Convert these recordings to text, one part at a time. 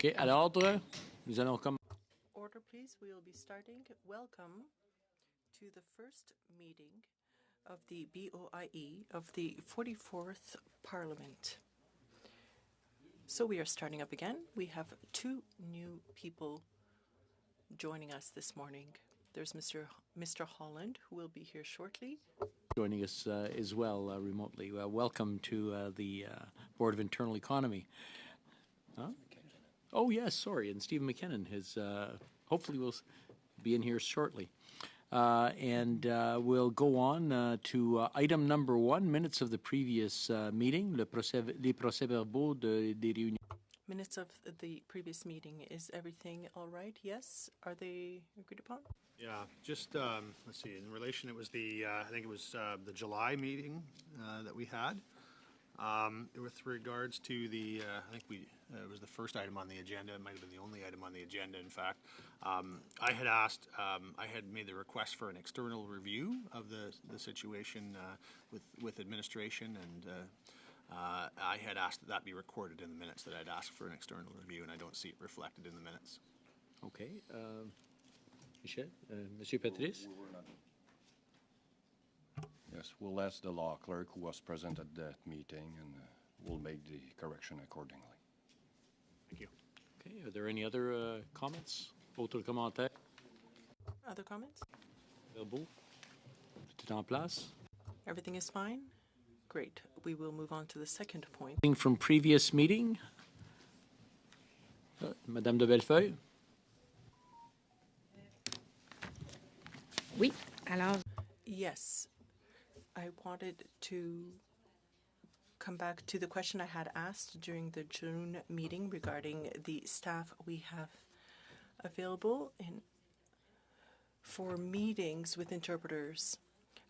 OK, à l'ordre, nous allons commencer. Order, please. We will be starting. Welcome to the first meeting of the BOIE of the 44th Parliament. So we are starting up again. We have two new people joining us this morning. There's Mr. Holland, who will be here shortly. Joining us as well remotely. Welcome to the Board of Internal Economy. Oh, yes, sorry. And Stephen McKinnon has hopefully will be in here shortly. And we'll go on to item number 1, minutes of the previous meeting, les procès-verbaux des réunions. Minutes of the previous meeting. Is everything all right? Yes? Are they agreed upon? Yeah, just let's see. In relation, it was the I think it was the July meeting that we had. With regards to the, I think it was the first item on the agenda. It might have been the only item on the agenda, in fact. I had asked, I had made the request for an external review of the situation with administration, and I had asked that be recorded in the minutes, that I'd asked for an external review, and I don't see it reflected in the minutes. Okay. Michel, Monsieur Patrice? Yes, we'll ask the law clerk who was present at that meeting, and we'll make the correction accordingly. Thank you. Okay, are there any other comments? Autres commentaires? Other comments? Verbaux? Tout en place? Everything is fine? Great. We will move on to the second point. From previous meeting? Madame de Bellefeuille? Oui, alors. Yes. I wanted to come back to the question I had asked during the June meeting regarding the staff we have available for meetings with interpreters.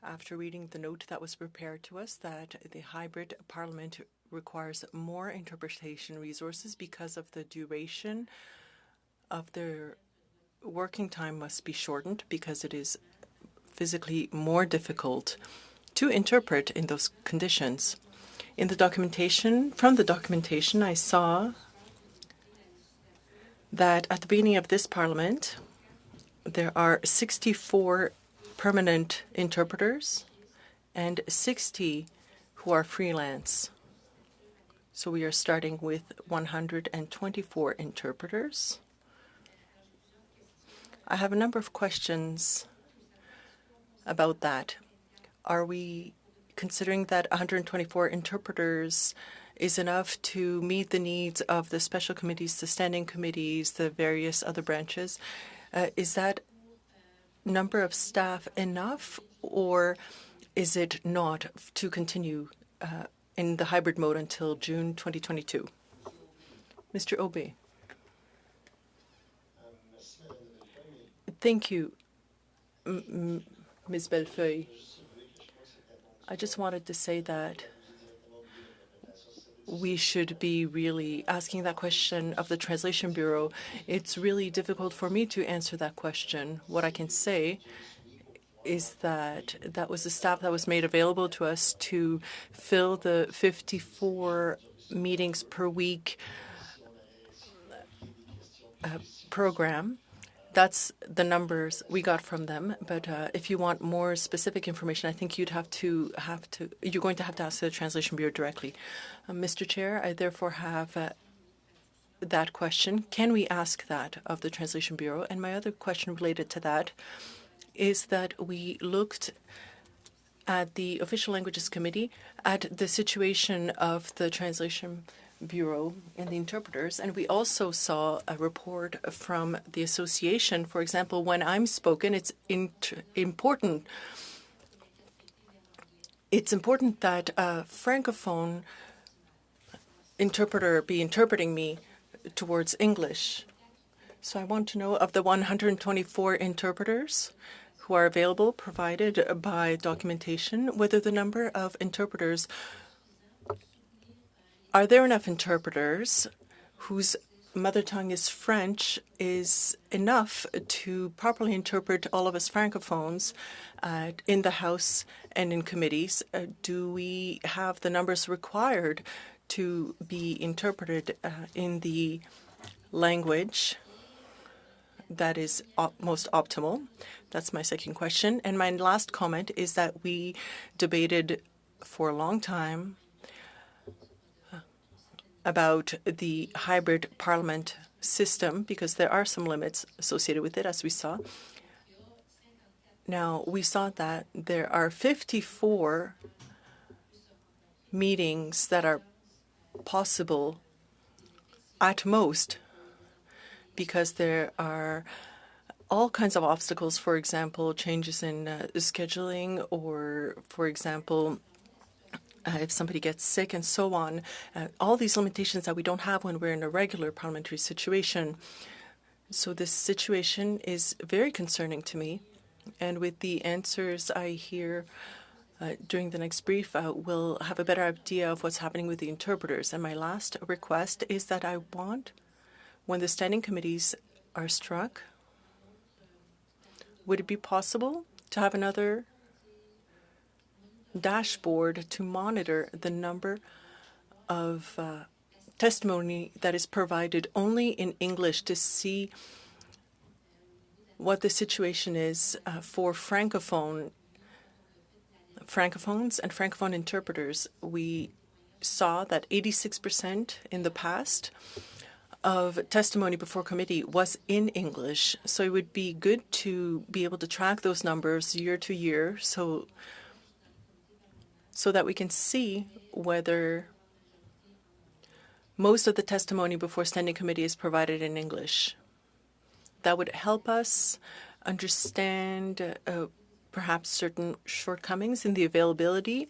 After reading the note that was prepared to us that the hybrid parliament requires more interpretation resources because of the duration of their working time must be shortened because it is physically more difficult to interpret in those conditions. In the documentation, from the documentation, I saw that at the beginning of this parliament, there are 64 permanent interpreters and 60 who are freelance. So we are starting with 124 interpreters. I have a number of questions about that. Are we considering that 124 interpreters is enough to meet the needs of the special committees, the standing committees, the various other branches? Is that number of staff enough, or is it not to continue in the hybrid mode until June 2022? Mr. Aubé. Thank you, Ms. Bellefeuille. I just wanted to say that we should be really asking that question of the Translation Bureau. It's really difficult for me to answer that question. What I can say is that that was the staff that was made available to us to fill the 54 meetings per week program. That's the numbers we got from them. But if you want more specific information, I think you're going to have to ask the Translation Bureau directly. Mr. Chair, I therefore have that question. Can we ask that of the Translation Bureau? And my other question related to that is that we looked at the Official Languages Committee at the situation of the Translation Bureau and the interpreters, and we also saw a report from the association. For example, when I'm spoken, it's important. It's important that a francophone interpreter be interpreting me towards English. So I want to know, of the 124 interpreters who are available, provided by documentation, whether the number of interpreters, are there enough interpreters whose mother tongue is French is enough to properly interpret all of us francophones in the House and in committees? Do we have the numbers required to be interpreted in the language that is most optimal? That's my second question. And my last comment is that we debated for a long time about the hybrid parliament system because there are some limits associated with it, as we saw. Now, we saw that there are 54 meetings that are possible at most because there are all kinds of obstacles, for example, changes in scheduling or, for example, if somebody gets sick and so on, all these limitations that we don't have when we're in a regular parliamentary situation. So this situation is very concerning to me. And with the answers I hear during the next brief, we'll have a better idea of what's happening with the interpreters. And my last request is that I want, when the standing committees are struck, would it be possible to have another dashboard to monitor the number of testimony that is provided only in English to see what the situation is for francophones and francophone interpreters? We saw that 86% in the past of testimony before committee was in English. So it would be good to be able to track those numbers year to year so that we can see whether most of the testimony before standing committee is provided in English. That would help us understand perhaps certain shortcomings in the availability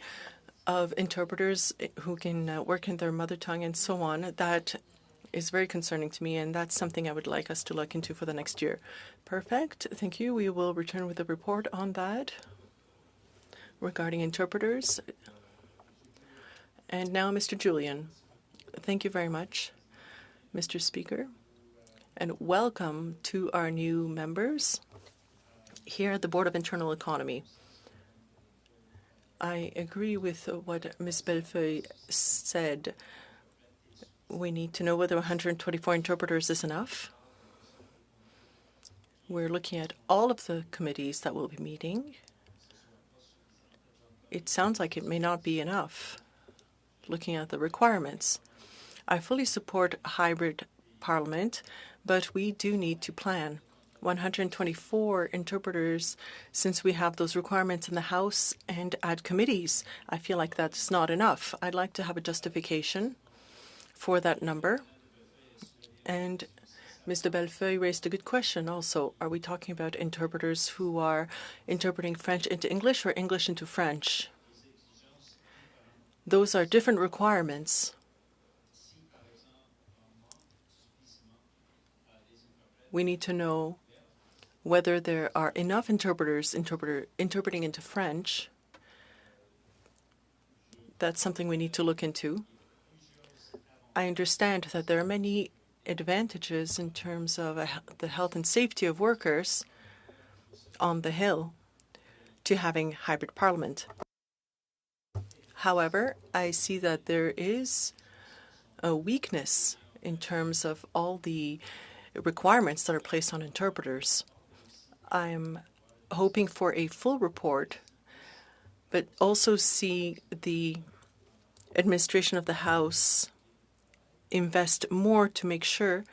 of interpreters who can work in their mother tongue and so on. That is very concerning to me, and that's something I would like us to look into for the next year. Perfect. Thank you. We will return with a report on that regarding interpreters. And now, Mr. Julian. Thank you very much, Mr. Speaker, and welcome to our new members here at the Board of Internal Economy. I agree with what Ms. Bellefeuille said. We need to know whether 124 interpreters is enough. We're looking at all of the committees that will be meeting. It sounds like it may not be enough, looking at the requirements. I fully support hybrid parliament, but we do need to plan. 124 interpreters, since we have those requirements in the House and at committees, I feel like that's not enough. I'd like to have a justification for that number. And Ms. de Bellefeuille raised a good question also. Are we talking about interpreters who are interpreting French into English or English into French? Those are different requirements. We need to know whether there are enough interpreters interpreting into French. That's something we need to look into. I understand that there are many advantages in terms of the health and safety of workers on the Hill to having hybrid parliament. However, I see that there is a weakness in terms of all the requirements that are placed on interpreters. I'm hoping for a full report, but also see the administration of the House invest more to make sure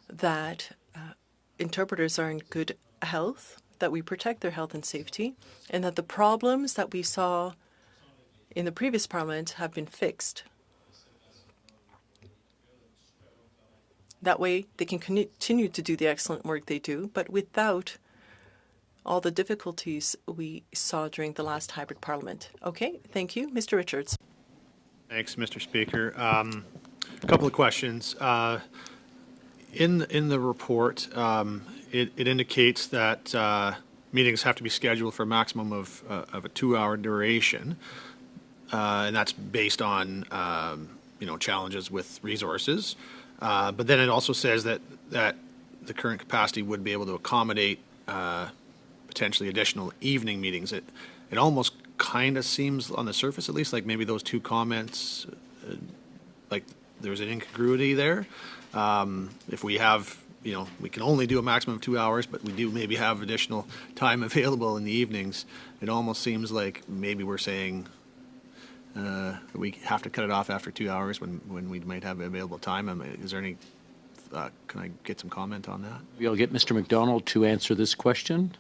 that interpreters are in good health, that we protect their health and safety, and that the problems that we saw in the previous parliament have been fixed. That way, they can continue to do the excellent work they do, but without all the difficulties we saw during the last hybrid parliament. Okay, thank you. Mr. Richards. Thanks, Mr. Speaker. A couple of questions. In the report, it indicates that meetings have to be scheduled for a maximum of a 2-hour duration, and that's based on challenges with resources. But then it also says that the current capacity would be able to accommodate potentially additional evening meetings. It almost kind of seems, on the surface at least, like maybe those two comments, like there's an incongruity there. if we have, we can only do a maximum of 2 hours, but we do maybe have additional time available in the evenings, it almost seems like maybe we're saying we have to cut it off after 2 hours when we might have available time. Is there any, can I get some comment on that? We'll get Mr. McDonald to answer this question.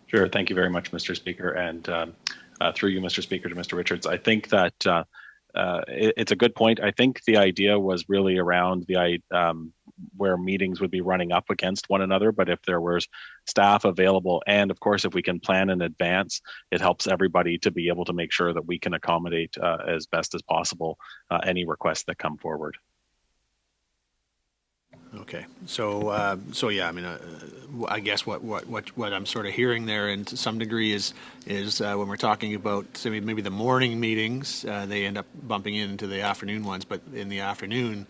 Sure. Thank you very much, Mr. Speaker. And through you, Mr. Speaker, to Mr. Richards, I think that it's a good point. I think the idea was really around where meetings would be running up against one another. But if there was staff available, and of course, if we can plan in advance, it helps everybody to be able to make sure that we can accommodate as best as possible any requests that come forward. Okay, so yeah, I mean, I guess what I'm sort of hearing there, and to some degree, is when we're talking about maybe the morning meetings, they end up bumping into the afternoon ones, but in the afternoon,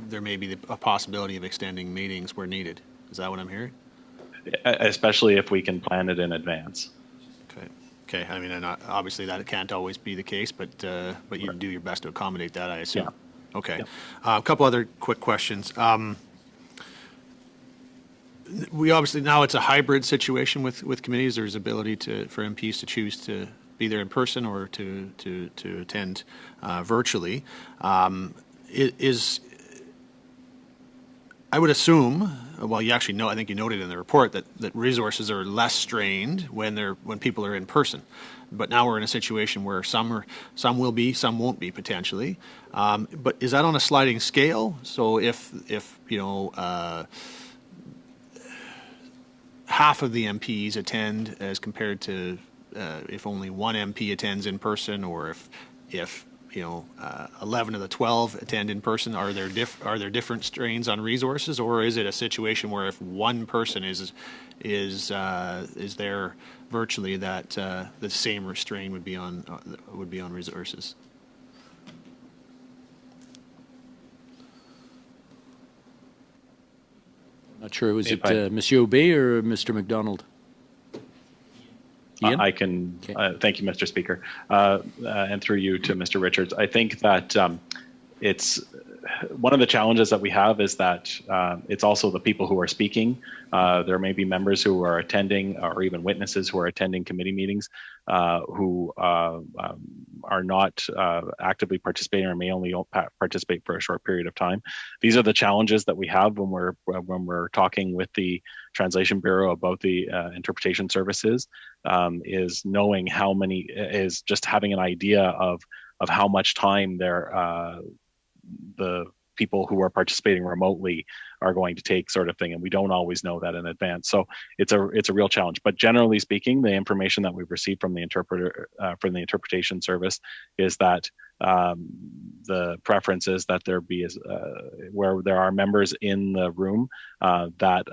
there may be a possibility of extending meetings where needed. Is that what I'm hearing? Especially if we can plan it in advance. Okay. I mean, and obviously that can't always be the case, but you do your best to accommodate that, I assume. Yeah. Okay. Yeah. A couple other quick questions. We obviously, now it's a hybrid situation with committees. There's ability for MPs to choose to be there in person or to attend virtually. I would assume, well, you actually know, I think you noted in the report that resources are less strained when people are in person. But now we're in a situation where some will be, some won't be potentially. But is that on a sliding scale? So if half of the MPs attend as compared to if only one MP attends in person, or if 11 of the 12 attend in person, are there different strains on resources, or is it a situation where if one person is there virtually, that the same strain would be on resources? Not sure. Was it Monsieur Aubé or Mr. McDonald? I can. Thank you, Mr. Speaker, and through you to Mr. Richards. I think that it's one of the challenges that we have is that it's also the people who are speaking. There may be members who are attending, or even witnesses who are attending committee meetings who are not actively participating, or may only participate for a short period of time. These are the challenges that we have when we're talking with the Translation Bureau about the interpretation services. Is knowing how many, is just having an idea of how much time the people who are participating remotely are going to take, sort of thing, and we don't always know that in advance. So it's a real challenge. But generally speaking, the information that we've received from the interpretation service is that the preference is that there be where there are members in the room, that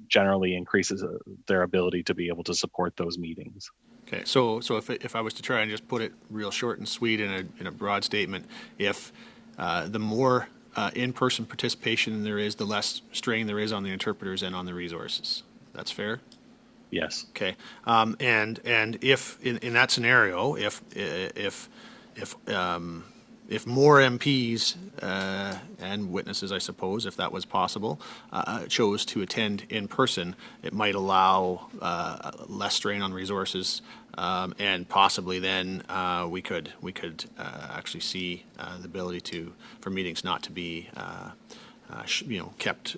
generally increases their ability to be able to support those meetings. Okay, so if I was to try and just put it real short and sweet in a broad statement, if the more in-person participation there is, the less strain there is on the interpreters and on the resources. That's fair? Yes. Okay. And if in that scenario, if more MPs and witnesses, I suppose, if that was possible, chose to attend in person, it might allow less strain on resources, and possibly then we could actually see the ability for meetings not to be kept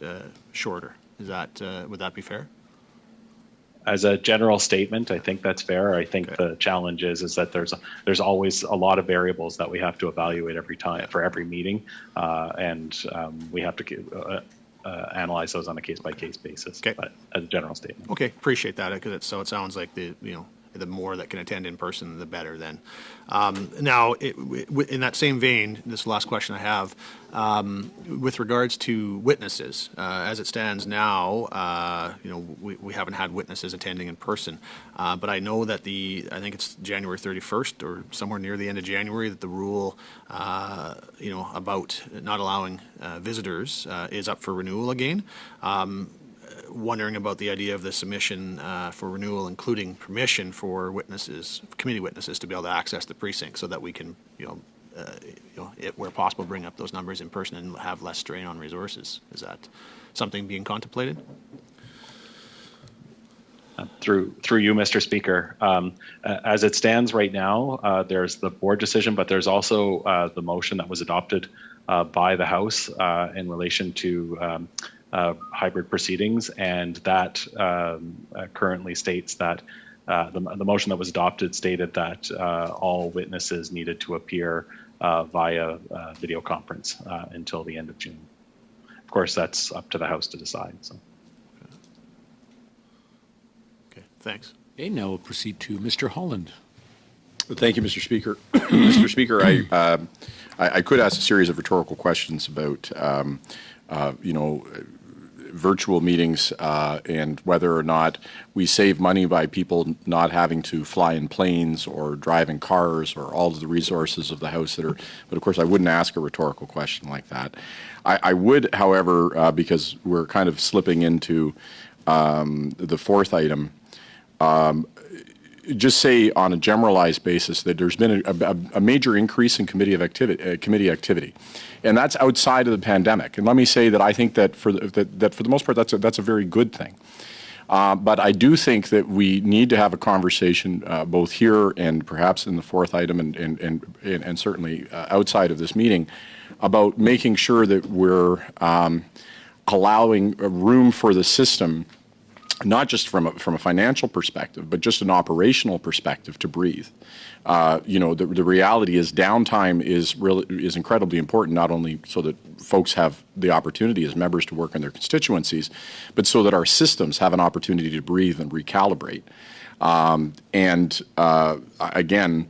shorter. Is that would that be fair? As a general statement, I think that's fair. I think the challenge is that there's always a lot of variables that we have to evaluate every time for every meeting, and we have to analyze those on a case-by-case basis. Okay. But as a general statement. Okay, appreciate that. Because so it sounds like the more that can attend in person, the better. Then, now in that same vein, this last question I have, with regards to witnesses, as it stands now, we haven't had witnesses attending in person, but I know that I think it's January 31st or somewhere near the end of January that the rule, about not allowing visitors is up for renewal again. Wondering about the idea of the submission for renewal, including permission for committee witnesses to be able to access the precinct, so that we can, where possible, bring up those numbers in person and have less strain on resources. Is that something being contemplated? Through you, Mr. Speaker. As it stands right now, there's the board decision, but there's also the motion that was adopted by the House in relation to hybrid proceedings, and that currently states that the motion that was adopted stated that all witnesses needed to appear via video conference until the end of June. Of course, that's up to the House to decide. So. Okay, thanks. Okay, now we'll proceed to Mr. Holland. Thank you, Mr. Speaker. Mr. Speaker, I could ask a series of rhetorical questions about, virtual meetings and whether or not we save money by people not having to fly in planes or drive in cars or all of the resources of the House that are. But of course, I wouldn't ask a rhetorical question like that. I would, however, because we're kind of slipping into the fourth item. Just say on a generalized basis that there's been a major increase in committee activity, and that's outside of the pandemic. And let me say that I think that for the most part that's a very good thing. But I do think that we need to have a conversation both here and perhaps in the fourth item and certainly outside of this meeting about making sure that we're allowing room for the system, not just from a financial perspective, but just an operational perspective to breathe. The reality is downtime is incredibly important, not only so that folks have the opportunity as members to work in their constituencies, but so that our systems have an opportunity to breathe and recalibrate. Again,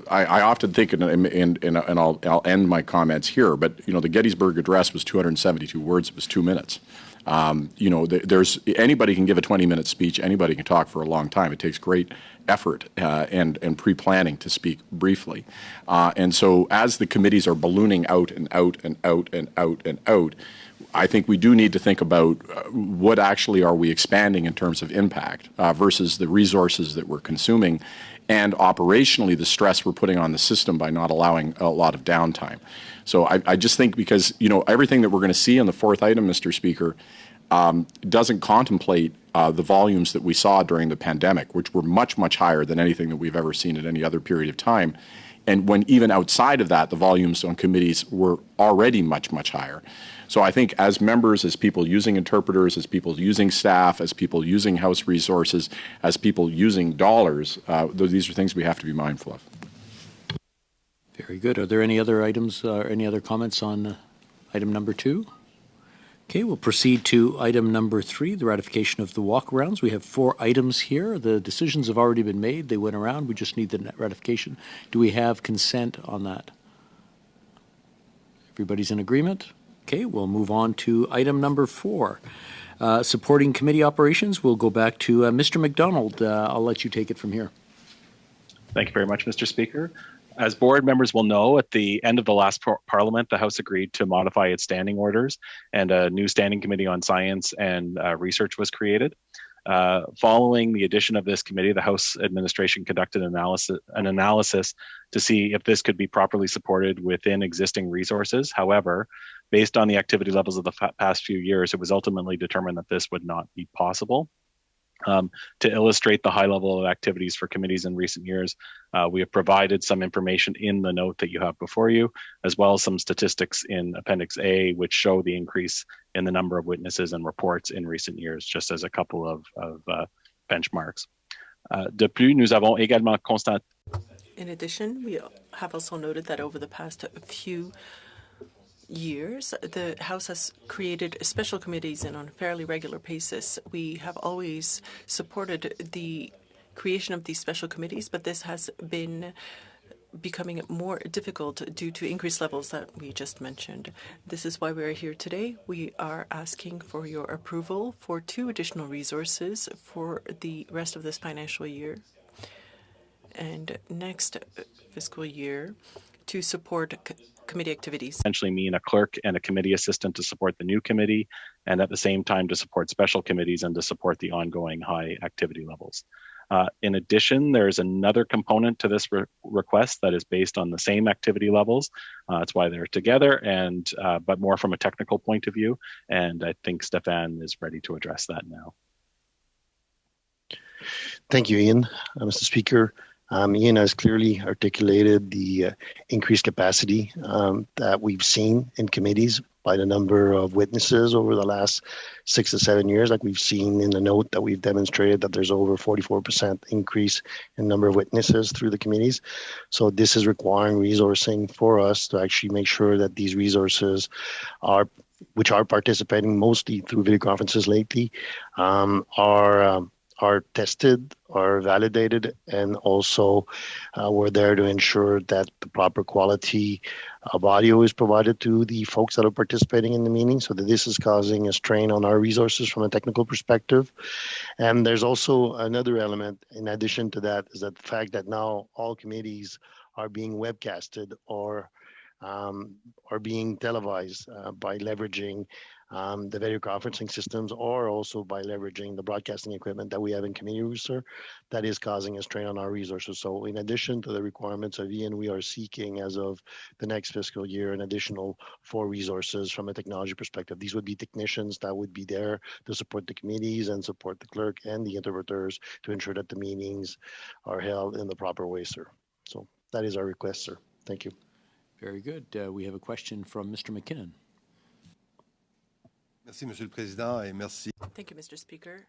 I often think, and I'll end my comments here, but the Gettysburg Address was 272 words. It was 2 minutes. There's anybody can give a 20-minute speech. Anybody can talk for a long time. It takes great effort and pre-planning to speak briefly. And so as the committees are ballooning out and out and out and out and out, I think we do need to think about what actually are we expanding in terms of impact versus the resources that we're consuming, and operationally the stress we're putting on the system by not allowing a lot of downtime. So I just think because, everything that we're going to see in the fourth item, Mr. Speaker, doesn't contemplate the volumes that we saw during the pandemic, which were much, much higher than anything that we've ever seen at any other period of time. And when even outside of that, the volumes on committees were already much, much higher. So I think as members, as people using interpreters, as people using staff, as people using House resources, as people using dollars, these are things we have to be mindful of. Very good. Are there any other items or any other comments on item number 2? Okay, we'll proceed to item number 3, the ratification of the walkarounds. We have 4 items here. The decisions have already been made. They went around. We just need the ratification. Do we have consent on that? Everybody's in agreement? Okay, we'll move on to item number 4. Supporting committee operations. We'll go back to Mr. McDonald. I'll let you take it from here. Thank you very much, Mr. Speaker. As board members will know, at the end of the last Parliament, the House agreed to modify its standing orders, and a new standing committee on science and research was created. Following the addition of this committee, the House administration conducted an analysis to see if this could be properly supported within existing resources. However, based on the activity levels of the past few years, it was ultimately determined that this would not be possible. To illustrate the high level of activities for committees in recent years, we have provided some information in the note that you have before you, as well as some statistics in Appendix A, which show the increase in the number of witnesses and reports in recent years, just as a couple of benchmarks. De plus, nous avons également constaté. In addition, we have also noted that over the past few years, the House has created special committees and on a fairly regular basis. We have always supported the creation of these special committees, but this has been becoming more difficult due to increased levels that we just mentioned. This is why we're here today. We are asking for your approval for 2 additional resources for the rest of this financial year and next fiscal year to support committee activities. Essentially mean a clerk and a committee assistant to support the new committee, and at the same time to support special committees and to support the ongoing high activity levels. In addition, there's another component to this request that is based on the same activity levels. That's why they're together, and but more from a technical point of view. And I think Stefan is ready to address that now. Thank you, Ian. Mr. Speaker, Ian has clearly articulated the increased capacity that we've seen in committees by the number of witnesses over the last 6 to 7 years. Like we've seen in the note that we've demonstrated that there's over 44% increase in number of witnesses through the committees. So this is requiring resourcing for us to actually make sure that these resources which are participating mostly through video conferences lately, are tested, are validated, and also we're there to ensure that the proper quality of audio is provided to the folks that are participating in the meeting, so that this is causing a strain on our resources from a technical perspective. And there's also another element in addition to that, is that the fact that now all committees are being webcasted or are being televised by leveraging the video conferencing systems, or also by leveraging the broadcasting equipment that we have in Community Rooster, that is causing a strain on our resources. So in addition to the requirements of Ian, we are seeking, as of the next fiscal year, an additional 4 resources from a technology perspective. These would be technicians that would be there to support the committees and support the clerk and the interpreters to ensure that the meetings are held in the proper way, sir. So that is our request, sir. Thank you. Very good. We have a question from Mr. McKinnon. Merci, Monsieur le Président, et merci. Thank you, Mr. Speaker.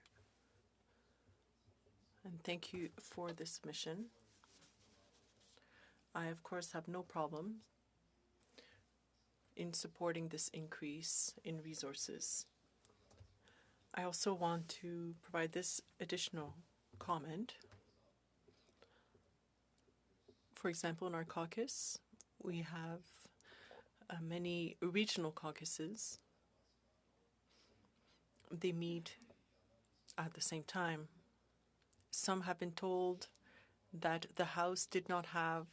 And thank you for this submission. I, of course, have no problem in supporting this increase in resources. I also want to provide this additional comment. For example, in our caucus, we have many regional caucuses. They meet at the same time. Some have been told that the House did not have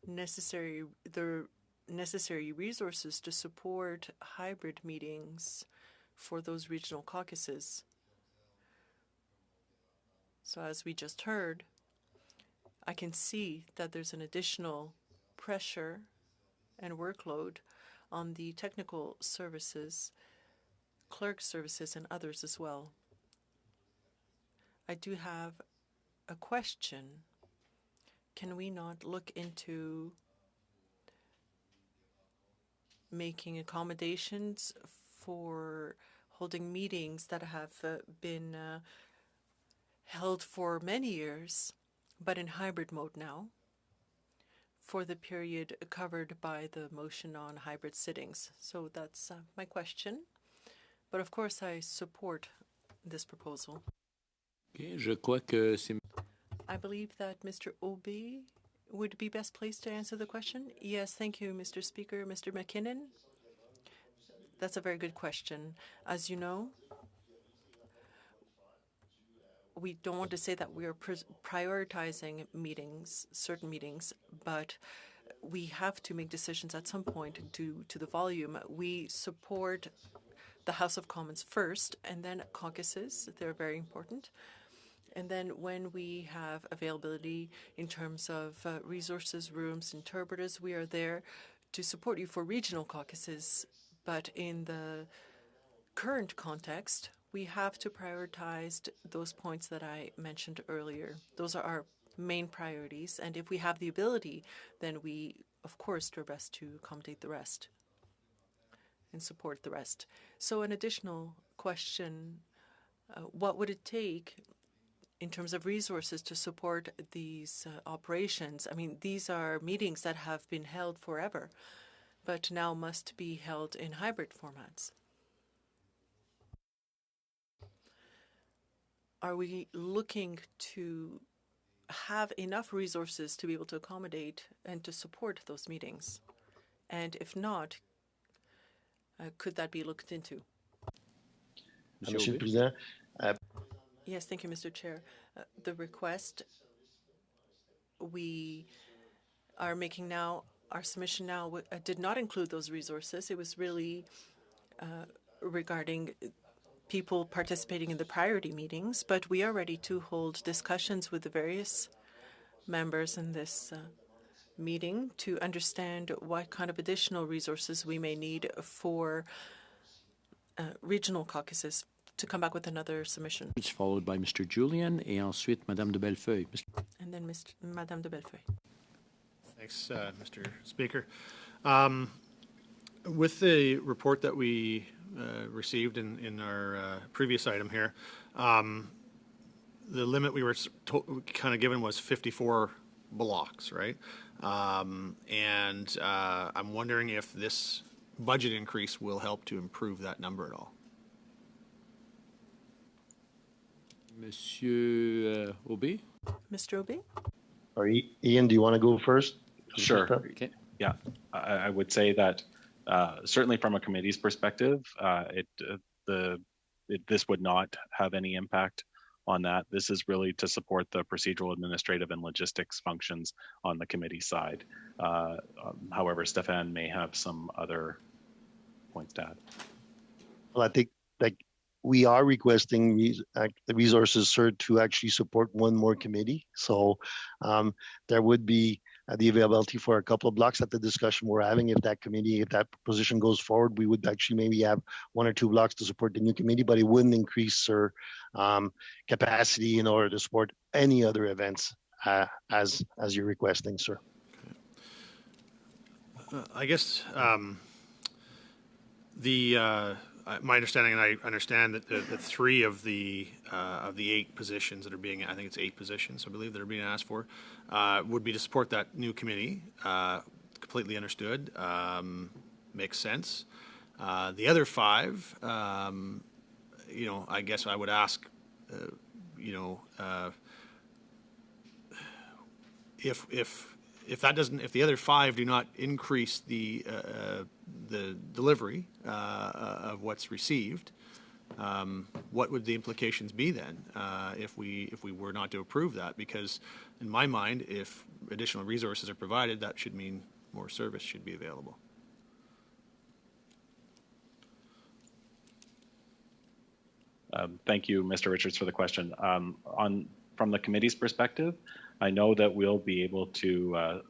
the necessary resources to support hybrid meetings for those regional caucuses. So as we just heard, I can see that there's an additional pressure and workload on the technical services, clerk services, and others as well. I do have a question. Can we not look into making accommodations for holding meetings that have been held for many years, but in hybrid mode now, for the period covered by the motion on hybrid sittings? So that's my question. But of course, I support this proposal. Okay, je crois que c'est... I believe that Mr. Obi would be best placed to answer the question. Yes, thank you, Mr. Speaker. Mr. McKinnon, that's a very good question. As you know, we don't want to say that we are prioritizing meetings, certain meetings, but we have to make decisions at some point due to the volume. We support the House of Commons first, and then caucuses. They're very important. And then when we have availability in terms of resources, rooms, interpreters, we are there to support you for regional caucuses. But in the current context, we have to prioritize those points that I mentioned earlier. Those are our main priorities. And if we have the ability, then we, of course, do our best to accommodate the rest and support the rest. So an additional question, what would it take in terms of resources to support these operations? I mean, these are meetings that have been held forever, but now must be held in hybrid formats. Are we looking to have enough resources to be able to accommodate and to support those meetings? And if not, could that be looked into? Monsieur le Président. Yes, thank you, Mr. Chair. The request we are making now, our submission now, did not include those resources. It was really regarding people participating in the priority meetings, but we are ready to hold discussions with the various members in this meeting to understand what kind of additional resources we may need for regional caucuses to come back with another submission. It's followed by Mr. Julian, et ensuite Madame de Bellefeuille. And then Madame de Bellefeuille. Thanks, Mr. Speaker. With the report that we received in our previous item here, the limit we were kind of given was 54 blocks, right? And I'm wondering if this budget increase will help to improve that number at all. Monsieur Aubé? Mr. Aubé? Or Ian, do you want to go first? Sure. Okay. Yeah, I would say that certainly from a committee's perspective, this would not have any impact on that. This is really to support the procedural, administrative, and logistics functions on the committee side. However, Stéphane may have some other points to add. Well, I think we are requesting the resources, sir, to actually support one more committee. So there would be the availability for a couple of blocks at the discussion we're having. If that position goes forward, we would actually maybe have 1 or 2 blocks to support the new committee, but it wouldn't increase, sir, capacity in order to support any other events as you're requesting, sir. I guess my understanding, and I understand that the 3 of the 8 positions that are being, I think it's 8 positions, I believe, that are being asked for, would be to support that new committee. Completely understood. Makes sense. The other 5, I guess I would ask, if the other 5 do not increase the delivery of what's received, what would the implications be then if we were not to approve that? Because in my mind, if additional resources are provided, that should mean more service should be available. Thank you, Mr. Richards, for the question. From the committee's perspective, I know that we'll be able to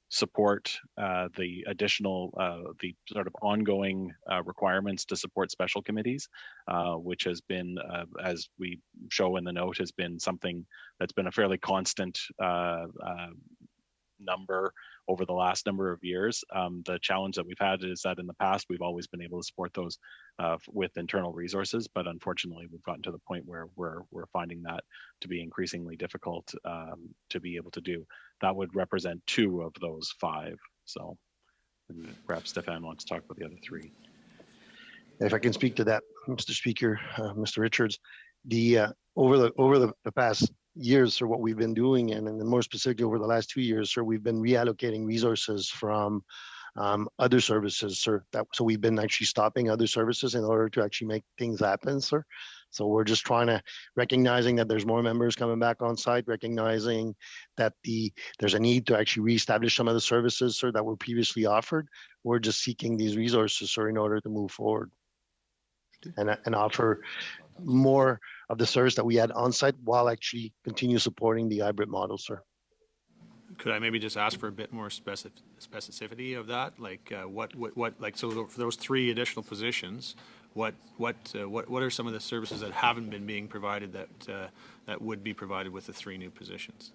support the additional, the sort of ongoing requirements to support special committees, which has been, as we show in the note, has been something that's been a fairly constant number over the last number of years. The challenge that we've had is that in the past, we've always been able to support those with internal resources, but unfortunately, we've gotten to the point where we're finding that to be increasingly difficult to be able to do. That would represent 2 of those 5. So perhaps Stéphane wants to talk about the other 3. If I can speak to that, Mr. Speaker, Mr. Richards, over the past years, sir, what we've been doing, and more specifically over the last 2 years, sir, we've been reallocating resources from other services, sir. So we've been actually stopping other services in order to actually make things happen, sir. So we're just trying to recognizing that there's more members coming back on site, recognizing that there's a need to actually reestablish some of the services, sir, that were previously offered. We're just seeking these resources, sir, in order to move forward and offer more of the service that we had on site while actually continue supporting the hybrid model, sir. Could I maybe just ask for a bit more specificity of that? Like so for those 3 additional positions, what are some of the services that haven't been being provided that would be provided with the 3 new positions?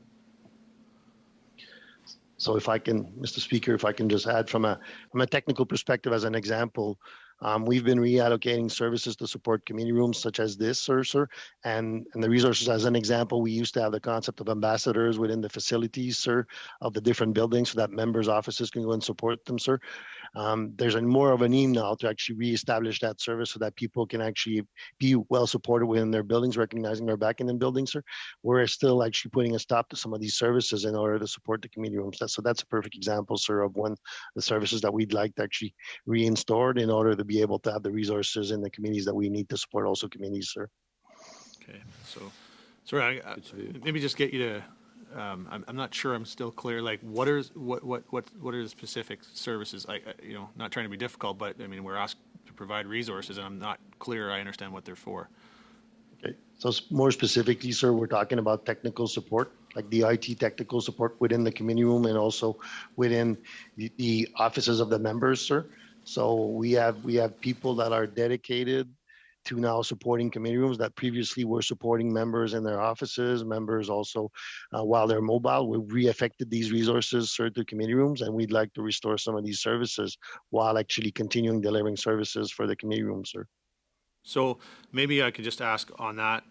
So if I can, Mr. Speaker, if I can just add from a technical perspective as an example, we've been reallocating services to support community rooms such as this, sir. And the resources, as an example, we used to have the concept of ambassadors within the facilities, sir, of the different buildings so that members' offices can go and support them, sir. There's more of a need now to actually reestablish that service so that people can actually be well supported within their buildings, recognizing they're back in the buildings, sir. We're still actually putting a stop to some of these services in order to support the community rooms. So that's a perfect example, sir, of one of the services that we'd like to actually reinstall in order to be able to have the resources in the communities that we need to support also communities, sir. Okay, so sorry, maybe just get you to I'm not sure I'm still clear, like, what are the specific services? Not trying to be difficult, but, I mean, we're asked to provide resources, and I'm not clear I understand what they're for. Okay. So more specifically, sir, we're talking about technical support, like the IT technical support within the committee room and also within the offices of the members, sir. So we have people that are dedicated to now supporting committee rooms that previously were supporting members in their offices, members also while they're mobile. We've re-affected these resources, sir, to committee rooms, and we'd like to restore some of these services while actually continuing delivering services for the committee rooms, sir. So maybe I could just ask on that,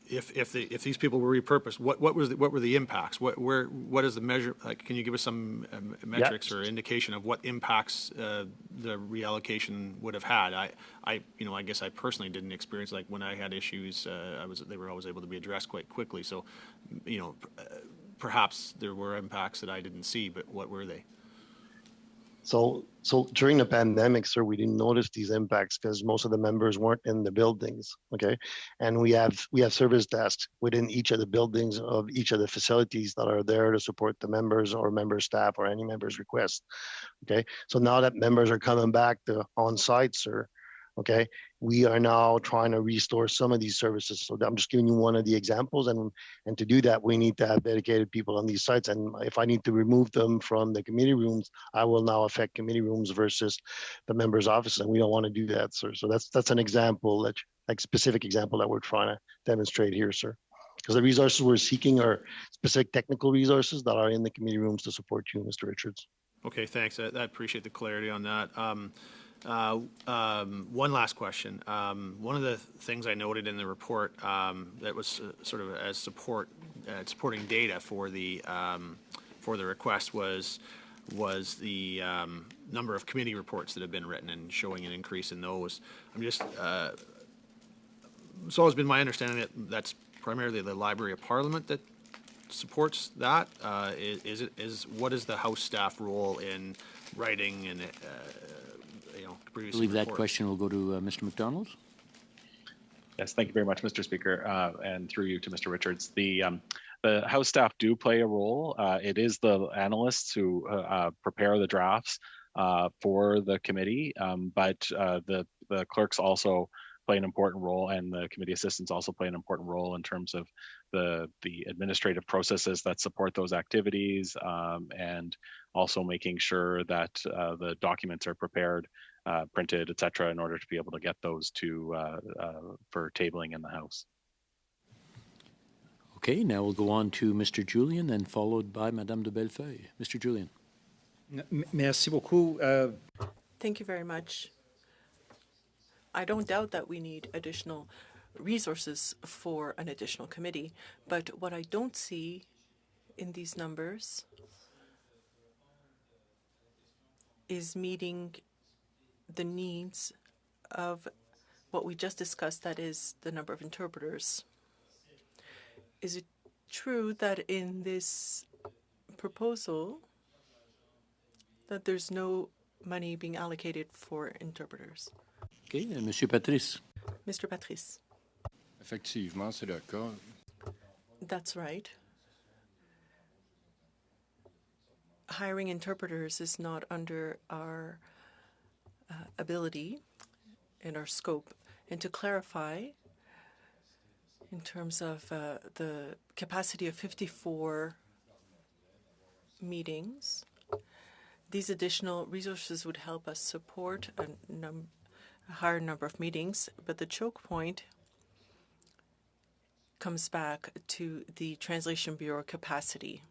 if these people were repurposed, what were the impacts? What is the measure? Like, can you give us some metrics or indication of what impacts the reallocation would have had? I guess I personally didn't experience, like, when I had issues, they were always able to be addressed quite quickly. So, perhaps there were impacts that I didn't see, but what were they? So during the pandemic, sir, we didn't notice these impacts because most of the members weren't in the buildings. Okay, and we have service desks within each of the buildings of each of the facilities that are there to support the members or member staff or any members' request. Okay, so now that members are coming back to on site, sir, okay, we are now trying to restore some of these services. So I'm just giving you one of the examples, and to do that, we need to have dedicated people on these sites. And if I need to remove them from the committee rooms, I will now affect committee rooms versus the members' offices, and we don't want to do that, sir. So that's an example, like specific example that we're trying to demonstrate here, sir. Because the resources we're seeking are specific technical resources that are in the committee rooms to support you, Mr. Richards. Okay, thanks. I appreciate the clarity on that. One last question. One of the things I noted in the report that was sort of as supporting data for the request was the number of committee reports that have been written and showing an increase in those. It's always been my understanding that that's primarily the Library of Parliament that supports that. What is the House staff role in writing and I believe that question will go to Mr. MacDonald. Yes, thank you very much, Mr. Speaker, and through you to Mr. Richards. The House staff do play a role. It is the analysts who prepare the drafts for the committee, but the clerks also play an important role, and the committee assistants also play an important role in terms of the administrative processes that support those activities, and also making sure that the documents are prepared, printed, etc., in order to be able to get those for tabling in the House. Okay, now we'll go on to Mr. Julian, then followed by Madame de Bellefeuille. Mr. Julian. Merci beaucoup. Thank you very much. I don't doubt that we need additional resources for an additional committee, but what I don't see in these numbers is meeting the needs of what we just discussed, that is the number of interpreters. Is it true that in this proposal that there's no money being allocated for interpreters? Okay, Monsieur Patrice. Mr. Patrice. Effectivement, c'est le cas. That's right. Hiring interpreters is not under our ability and our scope. And to clarify, in terms of the capacity of 54 meetings, these additional resources would help us support a higher number of meetings, but the choke point comes back to the Translation Bureau capacity.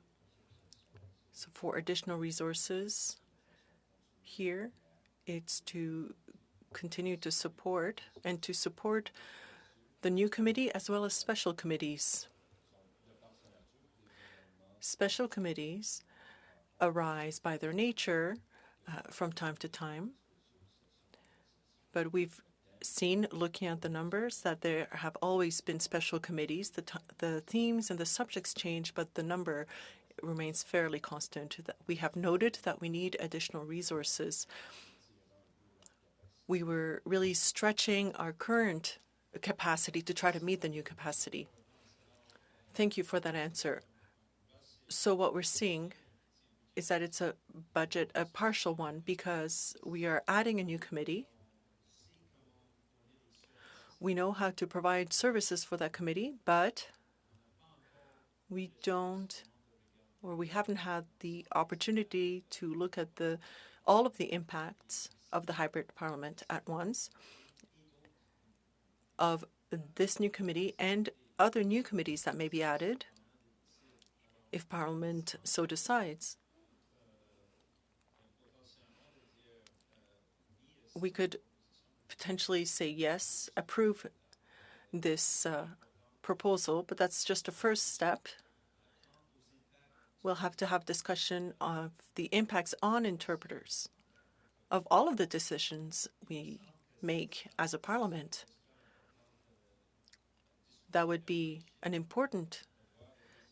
So for additional resources here, it's to continue to support and to support the new committee as well as special committees. Special committees arise by their nature from time to time, but we've seen, looking at the numbers, that there have always been special committees. The themes and the subjects change, but the number remains fairly constant. We have noted that we need additional resources. We were really stretching our current capacity to try to meet the new capacity. Thank you for that answer. So what we're seeing is that it's a budget, a partial one, because we are adding a new committee. We know how to provide services for that committee, but we don't, or we haven't had the opportunity to look at all of the impacts of the hybrid parliament at once, of this new committee and other new committees that may be added if Parliament so decides. We could potentially say yes, approve this proposal, but that's just a first step. We'll have to have discussion of the impacts on interpreters of all of the decisions we make as a parliament. That would be an important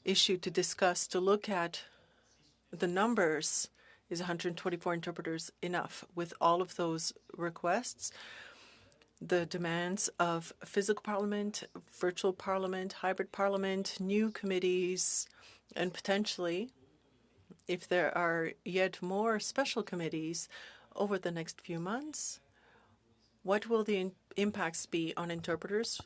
issue to discuss, to look at the numbers. Is 124 interpreters enough with all of those requests? The demands of physical parliament, virtual parliament, hybrid parliament, new committees, and potentially, if there are yet more special committees over the next few months, what will the impacts be on interpreters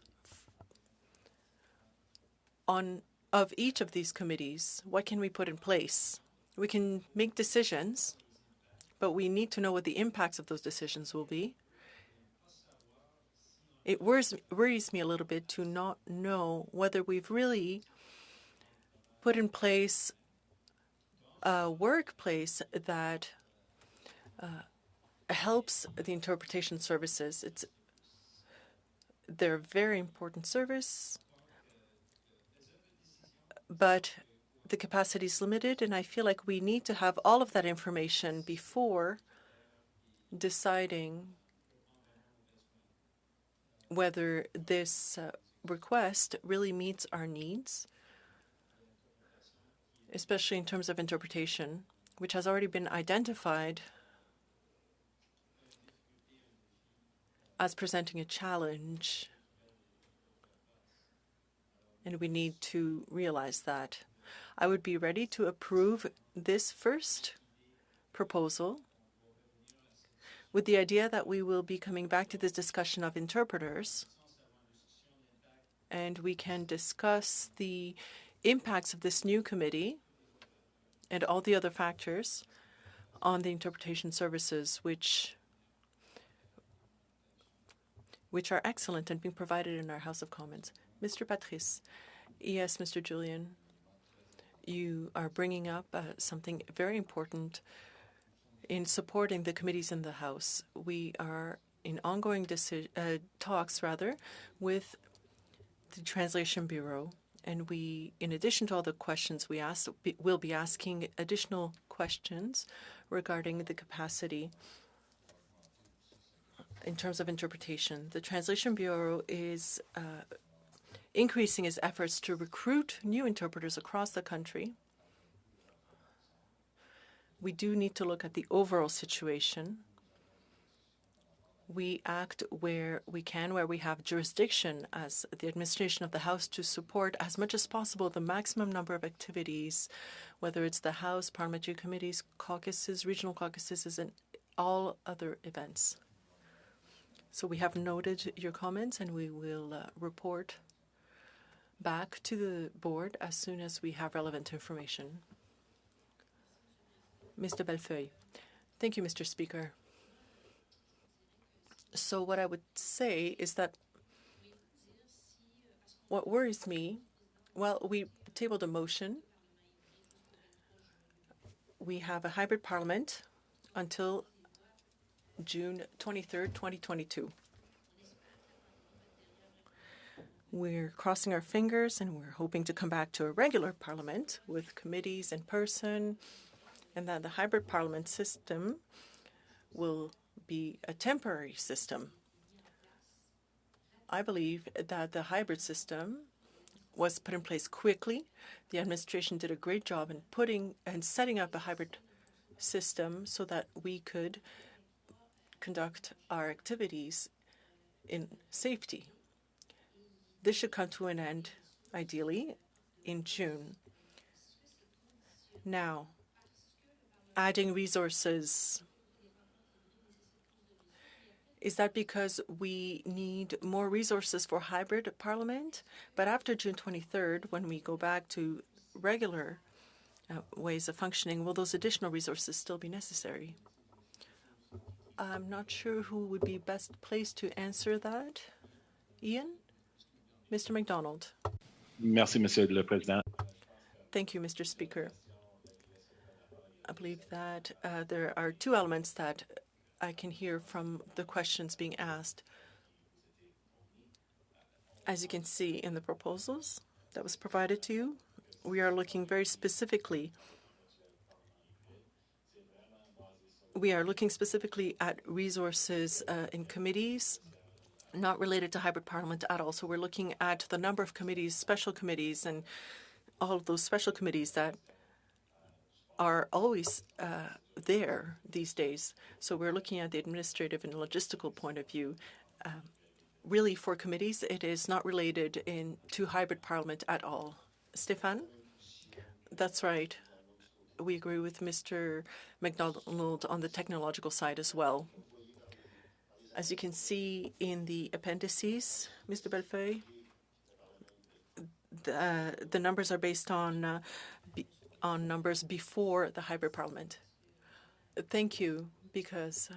of each of these committees? What can we put in place? We can make decisions, but we need to know what the impacts of those decisions will be. It worries me a little bit to not know whether we've really put in place a workplace that helps the interpretation services. They're a very important service, but the capacity is limited, and I feel like we need to have all of that information before deciding whether this request really meets our needs, especially in terms of interpretation, which has already been identified as presenting a challenge, and we need to realize that. I would be ready to approve this first proposal with the idea that we will be coming back to this discussion of interpreters, and we can discuss the impacts of this new committee and all the other factors on the interpretation services, which are excellent and being provided in our House of Commons. Mr. Patrice. Yes, Mr. Julian. You are bringing up something very important in supporting the committees in the House. We are in ongoing talks with the Translation Bureau, and we, in addition to all the questions we asked, will be asking additional questions regarding the capacity in terms of interpretation. The Translation Bureau is increasing its efforts to recruit new interpreters across the country. We do need to look at the overall situation. We act where we can, where we have jurisdiction as the administration of the House to support as much as possible the maximum number of activities, whether it's the House, parliamentary committees, caucuses, regional caucuses, and all other events. So we have noted your comments, and we will report back to the board as soon as we have relevant information. Mr. Bellefeuille. Thank you, Mr. Speaker. So what I would say is that what worries me, well, we tabled a motion. We have a hybrid parliament until June 23rd, 2022. We're crossing our fingers, and we're hoping to come back to a regular parliament with committees in person, and that the hybrid parliament system will be a temporary system. I believe that the hybrid system was put in place quickly. The administration did a great job in putting and setting up a hybrid system so that we could conduct our activities in safety. This should come to an end, ideally, in June. Now, adding resources, is that because we need more resources for hybrid parliament? But after June 23rd, when we go back to regular ways of functioning, will those additional resources still be necessary? I'm not sure who would be best placed to answer that. Ian? Mr. MacDonald. Merci, Monsieur le Président. Thank you, Mr. Speaker. I believe that there are two elements that I can hear from the questions being asked. As you can see in the proposals that was provided to you, we are looking very specifically. We are looking specifically at resources in committees, not related to hybrid parliament at all. So we're looking at the number of committees, special committees, and all of those special committees that are always there these days. So we're looking at the administrative and logistical point of view. Really, for committees, it is not related to hybrid parliament at all. Stéphane? That's right. We agree with Mr. MacDonald on the technological side as well. As you can see in the appendices, Mr. Bellefeuille, the numbers are based on numbers before the hybrid parliament. Thank you, because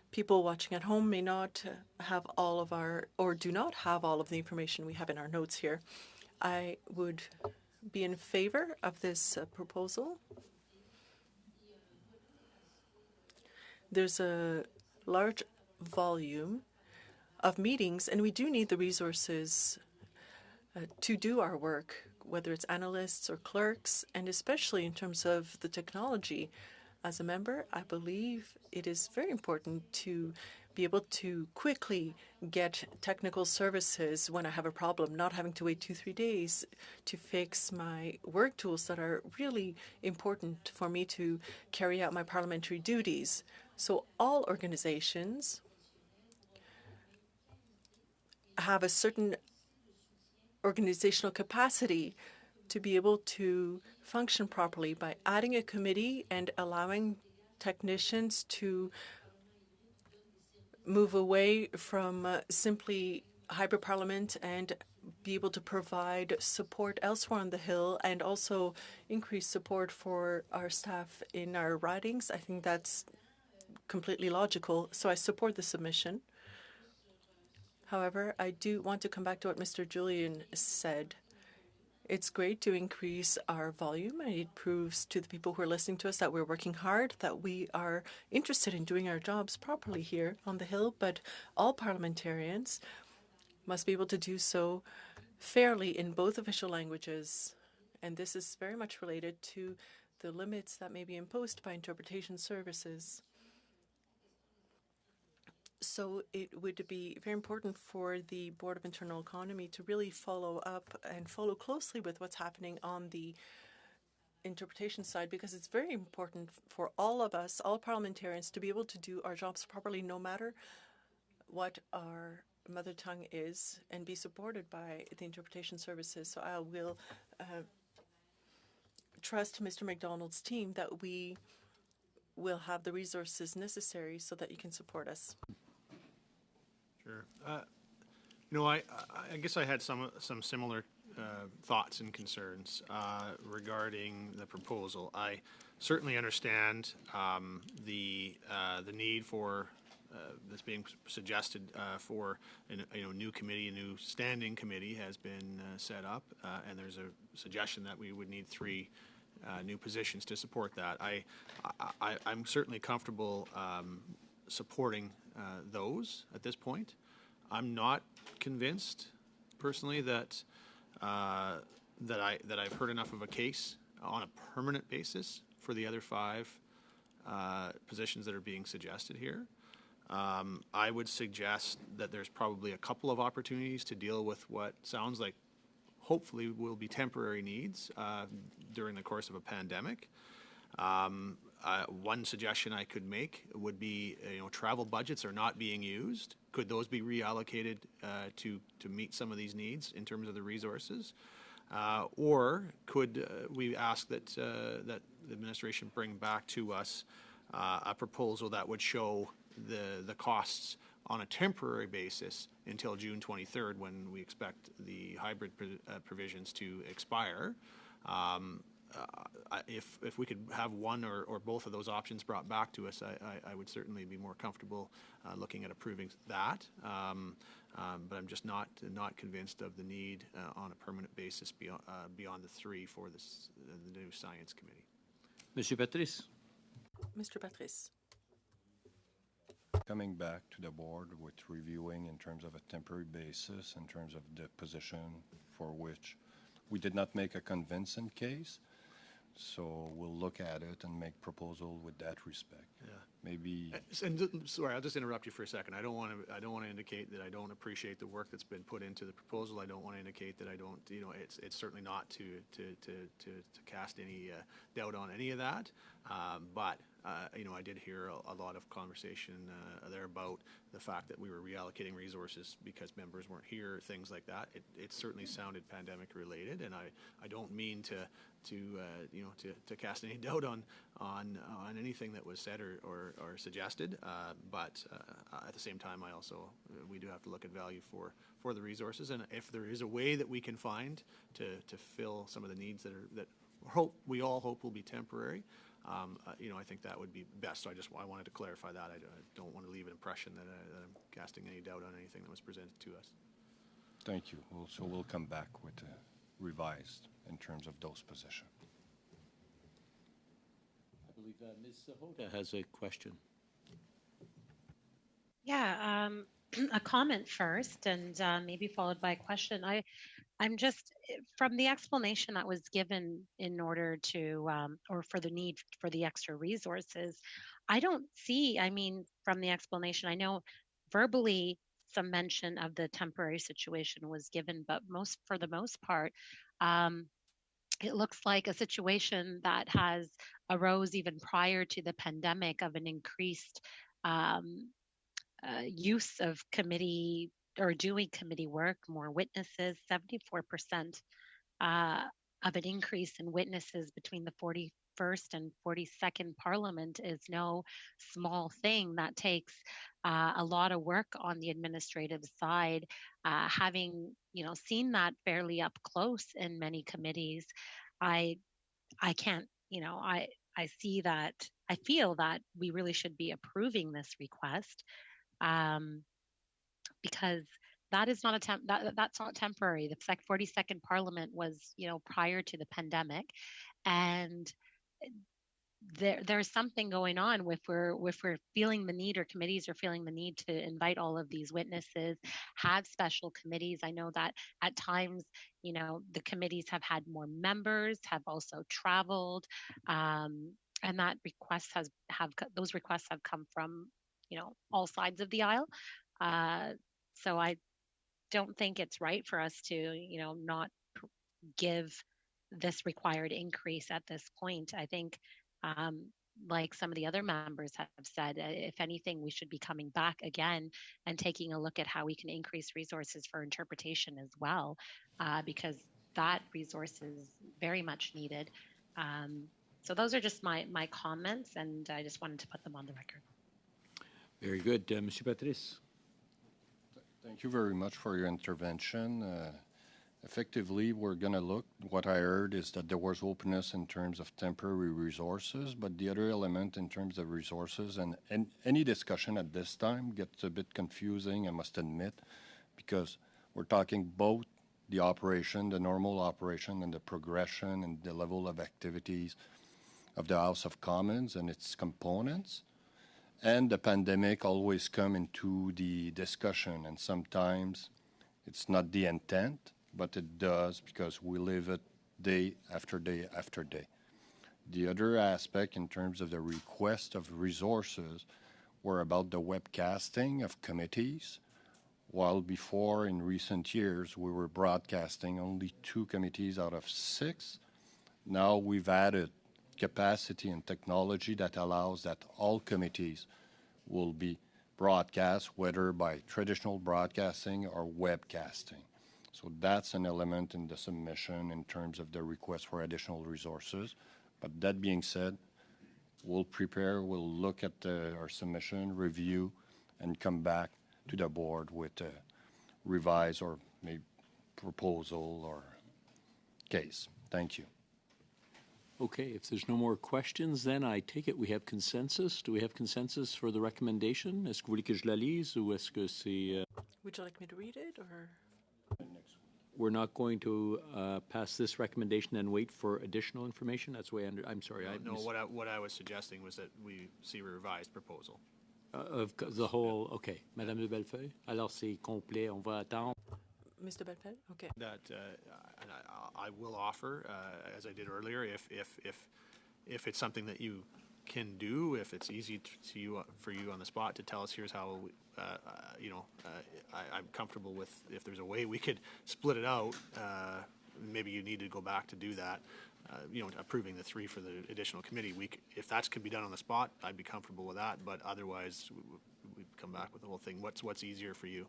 people watching at home may not have all of or do not have all of the information we have in our notes here. I would be in favor of this proposal. There's a large volume of meetings, and we do need the resources to do our work, whether it's analysts or clerks, and especially in terms of the technology. As a member, I believe it is very important to be able to quickly get technical services when I have a problem, not having to wait 2-3 days to fix my work tools that are really important for me to carry out my parliamentary duties. So all organizations have a certain organizational capacity to be able to function properly by adding a committee and allowing technicians to move away from simply hybrid parliament and be able to provide support elsewhere on the Hill and also increase support for our staff in our ridings. I think that's completely logical, so I support the submission. However, I do want to come back to what Mr. Julian said. It's great to increase our volume, and it proves to the people who are listening to us that we're working hard, that we are interested in doing our jobs properly here on the Hill, but all parliamentarians must be able to do so fairly in both official languages. And this is very much related to the limits that may be imposed by interpretation services. So it would be very important for the Board of Internal Economy to really follow up and follow closely with what's happening on the interpretation side, because it's very important for all of us, all parliamentarians, to be able to do our jobs properly no matter what our mother tongue is, and be supported by the interpretation services. So I will trust Mr. MacDonald's team that we will have the resources necessary so that you can support us. Sure. I guess I had some similar thoughts and concerns regarding the proposal. I certainly understand the need for this being suggested for a new committee, a new standing committee has been set up, and there's a suggestion that we would need 3 new positions to support that. I'm certainly comfortable supporting those at this point. I'm not convinced personally that I've heard enough of a case on a permanent basis for the other 5 positions that are being suggested here. I would suggest that there's probably a couple of opportunities to deal with what sounds like hopefully will be temporary needs during the course of a pandemic. One suggestion I could make would be, travel budgets are not being used. Could those be reallocated to meet some of these needs in terms of the resources? Or could we ask that that the administration bring back to us a proposal that would show the costs on a temporary basis until June 23rd, when we expect the hybrid provisions to expire? If we could have one or both of those options brought back to us, I would certainly be more comfortable looking at approving that. But I'm just not convinced of the need on a permanent basis beyond the three for the new Science Committee. Monsieur Patrice. Mr. Patrice. Coming back to the board with reviewing in terms of a temporary basis, in terms of the position for which we did not make a convincing case. So we'll look at it and make proposal with that respect. Yeah. Maybe. And sorry, I'll just interrupt you for a second. I don't want to indicate that I don't appreciate the work that's been put into the proposal. I don't want to indicate that I don't. It's certainly not to cast any doubt on any of that. But I did hear a lot of conversation there about the fact that we were reallocating resources because members weren't here, things like that. It certainly sounded pandemic related, and I don't mean to cast any doubt on anything that was said or suggested. But at the same time, we do have to look at value for the resources, and if there is a way that we can find to fill some of the needs that we all hope will be temporary. I think that would be best. So I wanted to clarify that. I don't want to leave an impression that I'm casting any doubt on anything that was presented to us. Thank you. So we'll come back with revised in terms of those positions. I believe Ms. Sahota has a question. Yeah, a comment first, and maybe followed by a question. I'm just, from the explanation that was given in order to, or for the need for the extra resources, I don't see, from the explanation, I know verbally some mention of the temporary situation was given, but for the most part, it looks like a situation that has arose even prior to the pandemic of an increased use of committee or doing committee work, more witnesses, 74% of an increase in witnesses between the 41st and 42nd Parliament is no small thing. That takes a lot of work on the administrative side. Having seen that fairly up close in many committees, I can't. I see that. I feel that we really should be approving this request. Because that is not that's not temporary. The 42nd Parliament was, prior to the pandemic, and there's something going on if we're feeling the need, or committees are feeling the need to invite all of these witnesses, have special committees. I know that at times, the committees have had more members, have also traveled, and that those requests have come from all sides of the aisle. So I don't think it's right for us to, not give this required increase at this point. I think, like some of the other members have said, if anything, we should be coming back again and taking a look at how we can increase resources for interpretation as well, because that resource is very much needed. So those are just my comments, and I just wanted to put them on the record. Very good. Monsieur Patrice. Thank you very much for your intervention. Effectively, we're going to look. What I heard is that there was openness in terms of temporary resources, but the other element in terms of resources, and any discussion at this time gets a bit confusing, I must admit, because we're talking both the operation, the normal operation, and the progression and the level of activities of the House of Commons and its components. And the pandemic always come into the discussion, and sometimes it's not the intent, but it does because we live it day after day after day. The other aspect in terms of the request of resources were about the webcasting of committees, while before in recent years we were broadcasting only 2 committees out of 6. Now we've added capacity and technology that allows that all committees will be broadcast, whether by traditional broadcasting or webcasting. So that's an element in the submission in terms of the request for additional resources. But that being said, we'll look at our submission, review, and come back to the board with a revised or maybe proposal or case. Thank you. Okay, if there's no more questions, then I take it we have consensus. Do we have consensus for the recommendation? Est-ce que vous voulez que je la lise ou est-ce que c'est... Would you like me to read it, or? We're not going to pass this recommendation and wait for additional information? That's the way I'm sorry. What I was suggesting was that we see a revised proposal. Of the whole, okay. Madame de Bellefeuille? Alors c'est complet, on va attendre. Mr. Belfeld? Okay. That and I will offer, as I did earlier, if it's something that you can do, if it's easy to you for you on the spot to tell us here's how I'm comfortable with, if there's a way we could split it out. Maybe you need to go back to do that. Approving the 3 for the additional committee. If that could be done on the spot, I'd be comfortable with that. But otherwise, we'd come back with the whole thing. What's easier for you?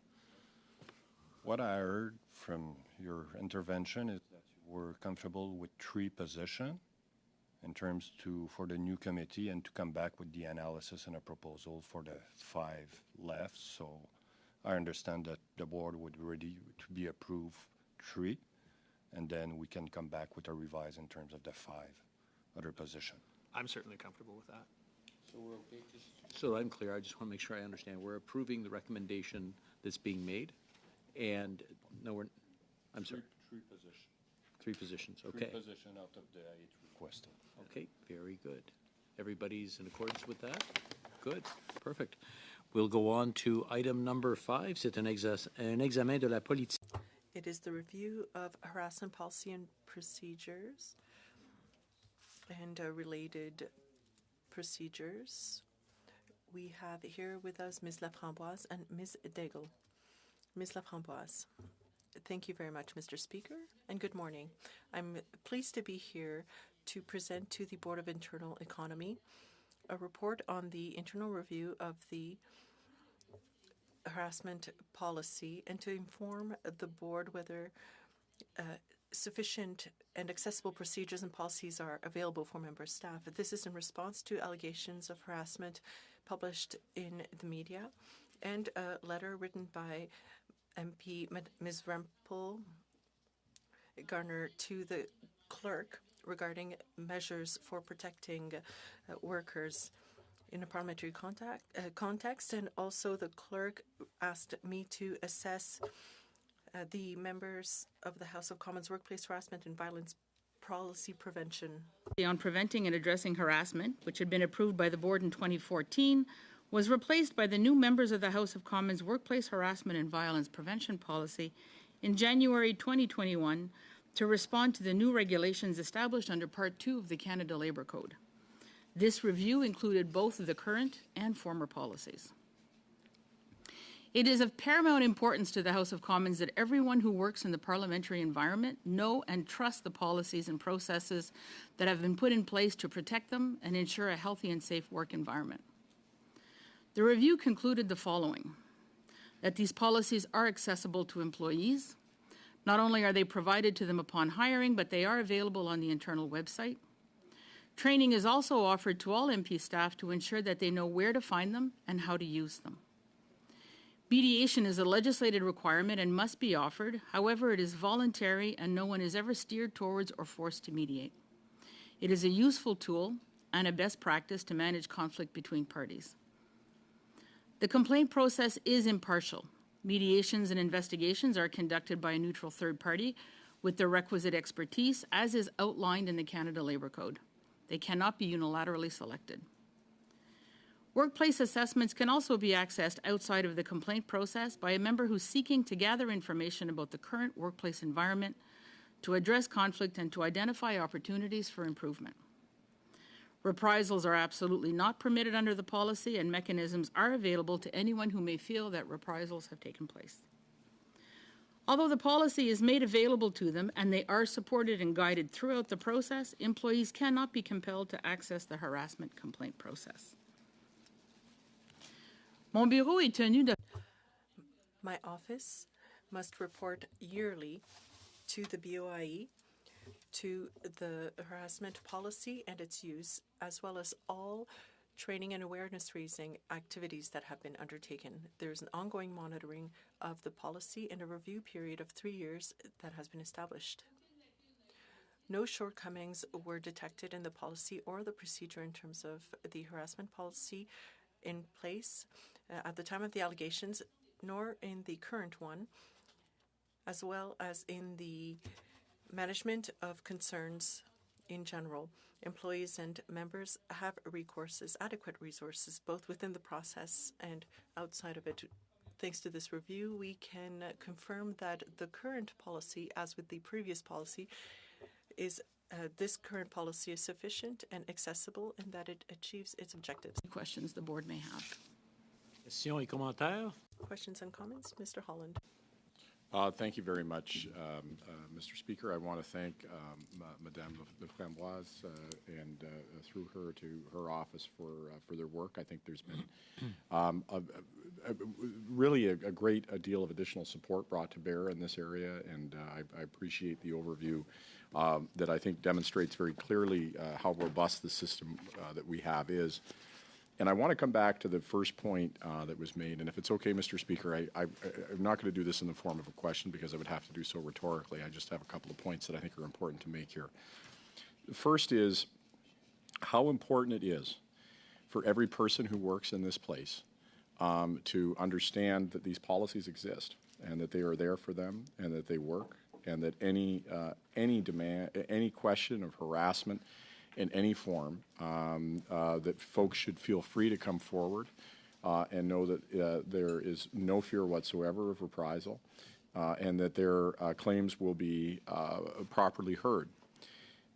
What I heard from your intervention is that you were comfortable with 3 positions in terms for the new committee and to come back with the analysis and a proposal for the 5 left. So I understand that the board would ready to be approved 3, and then we can come back with a revise in terms of the 5 other position. I'm certainly comfortable with that. So we're okay. So I'm clear. I just want to make sure I understand. We're approving the recommendation that's being made. And no, I'm sorry. 3 positions. 3 positions, okay. 3 positions out of the 8 requested. Okay, very good. Everybody's in accordance with that? Good, perfect. We'll go on to item number 5. C'est un examen de la politique. It is the review of harassment policy and procedures and related procedures. We have here with us Ms. Laframboise and Ms. Daigle. Ms. Laframboise. Thank you very much, Mr. Speaker, and good morning. I'm pleased to be here to present to the Board of Internal Economy a report on the internal review of the harassment policy and to inform the board whether sufficient and accessible procedures and policies are available for member staff. This is in response to allegations of harassment published in the media and a letter written by MP Ms. Rempel Garner to the clerk regarding measures for protecting workers in a parliamentary context, and also the clerk asked me to assess the members of the House of Commons workplace harassment and violence policy prevention. On preventing and addressing harassment, which had been approved by the board in 2014, was replaced by the new members of the House of Commons workplace harassment and violence prevention policy in January 2021 to respond to the new regulations established under Part 2 of the Canada Labour Code. This review included both of the current and former policies. It is of paramount importance to the House of Commons that everyone who works in the parliamentary environment know and trust the policies and processes that have been put in place to protect them and ensure a healthy and safe work environment. The review concluded the following: that these policies are accessible to employees. Not only are they provided to them upon hiring, but they are available on the internal website. Training is also offered to all MP staff to ensure that they know where to find them and how to use them. Mediation is a legislated requirement and must be offered. However, it is voluntary and no one is ever steered towards or forced to mediate. It is a useful tool and a best practice to manage conflict between parties. The complaint process is impartial. Mediations and investigations are conducted by a neutral third party with the requisite expertise, as is outlined in the Canada Labour Code. They cannot be unilaterally selected. Workplace assessments can also be accessed outside of the complaint process by a member who's seeking to gather information about the current workplace environment, to address conflict, and to identify opportunities for improvement. Reprisals are absolutely not permitted under the policy, and mechanisms are available to anyone who may feel that reprisals have taken place. Although the policy is made available to them and they are supported and guided throughout the process, employees cannot be compelled to access the harassment complaint process. My office must report yearly to the BOIE to the harassment policy and its use, as well as all training and awareness raising activities that have been undertaken. There's an ongoing monitoring of the policy and a review period of 3 years that has been established. No shortcomings were detected in the policy or the procedure in terms of the harassment policy in place at the time of the allegations, nor in the current one, as well as in the management of concerns in general. Employees and members have recourses, adequate resources, both within the process and outside of it. Thanks to this review, we can confirm that the current policy, as with the previous policy, is this current policy is sufficient and accessible and that it achieves its objectives. Questions the board may have. Questions et commentaires? Questions and comments? Mr. Holland. Thank you very much, Mr. Speaker. I want to thank Madame Leframboise and through her to her office for their work. I think there's been really a great deal of additional support brought to bear in this area, and I appreciate the overview that I think demonstrates very clearly how robust the system that we have is. And I want to come back to the first point that was made, and if it's okay, Mr. Speaker, I'm not going to do this in the form of a question because I would have to do so rhetorically. I just have a couple of points that I think are important to make here. The first is how important it is for every person who works in this place to understand that these policies exist and that they are there for them and that they work, and that any demand, any question of harassment in any form, that folks should feel free to come forward and know that there is no fear whatsoever of reprisal, and that their claims will be properly heard.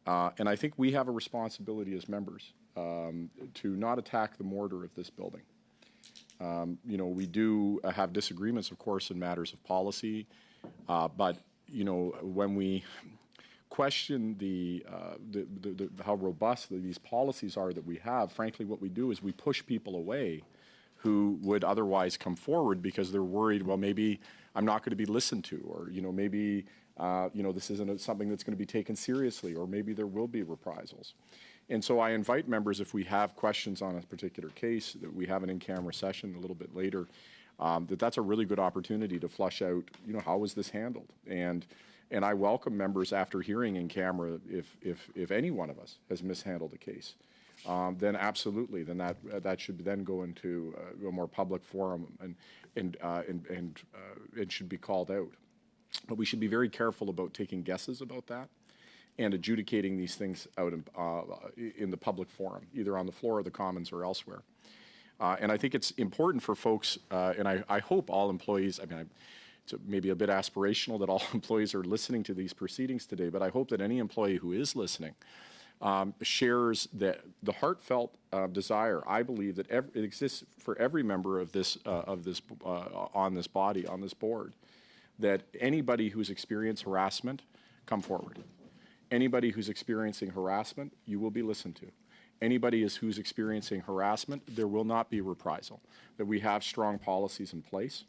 And I think we have a responsibility as members to not attack the mortar of this building. We do have disagreements, of course, in matters of policy, but when we question how robust these policies are that we have, frankly, what we do is we push people away who would otherwise come forward because they're worried, well, maybe I'm not going to be listened to, or, maybe, this isn't something that's going to be taken seriously, or maybe there will be reprisals. And so I invite members, if we have questions on a particular case, that we have an in-camera session a little bit later, that's a really good opportunity to flush out, how was this handled? And I welcome members after hearing in camera if any one of us has mishandled a case, then absolutely, then that should then go into a more public forum and it should be called out. But we should be very careful about taking guesses about that and adjudicating these things out in the public forum, either on the floor of the Commons or elsewhere. And I think it's important for folks, and I hope all employees, it's maybe a bit aspirational that all employees are listening to these proceedings today, but I hope that any employee who is listening shares the heartfelt desire, I believe, that it exists for every member of this on this body, on this board, that anybody who's experienced harassment, come forward. Anybody who's experiencing harassment, you will be listened to. Anybody who's experiencing harassment, there will not be reprisal, that we have strong policies in place.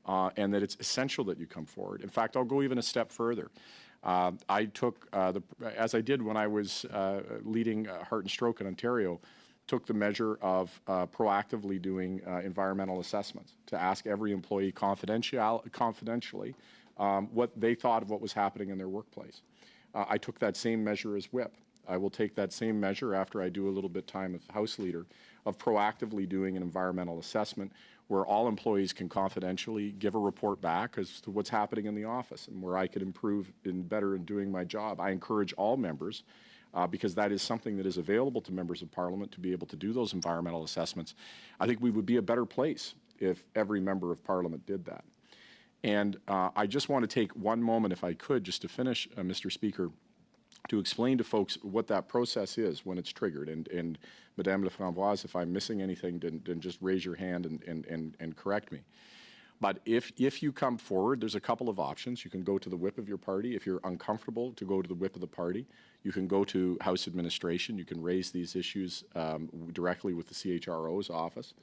And that it's essential that you come forward. In fact, I'll go even a step further. I took, as I did when I was leading Heart and Stroke in Ontario, took the measure of proactively doing environmental assessments to ask every employee confidentially what they thought of what was happening in their workplace. I took that same measure as whip. I will take that same measure after I do a little bit time as House Leader of proactively doing an environmental assessment where all employees can confidentially give a report back as to what's happening in the office and where I could improve better in doing my job. I encourage all members, because that is something that is available to members of Parliament to be able to do those environmental assessments. I think we would be a better place if every member of Parliament did that. And I just want to take one moment, if I could, just to finish, Mr. Speaker, to explain to folks what that process is when it's triggered. And Madame Leframboise, if I'm missing anything, then just raise your hand and correct me. But if you come forward, there's a couple of options. You can go to the whip of your party. If you're uncomfortable to go to the whip of the party, you can go to House Administration. You can raise these issues directly with the CHRO's office.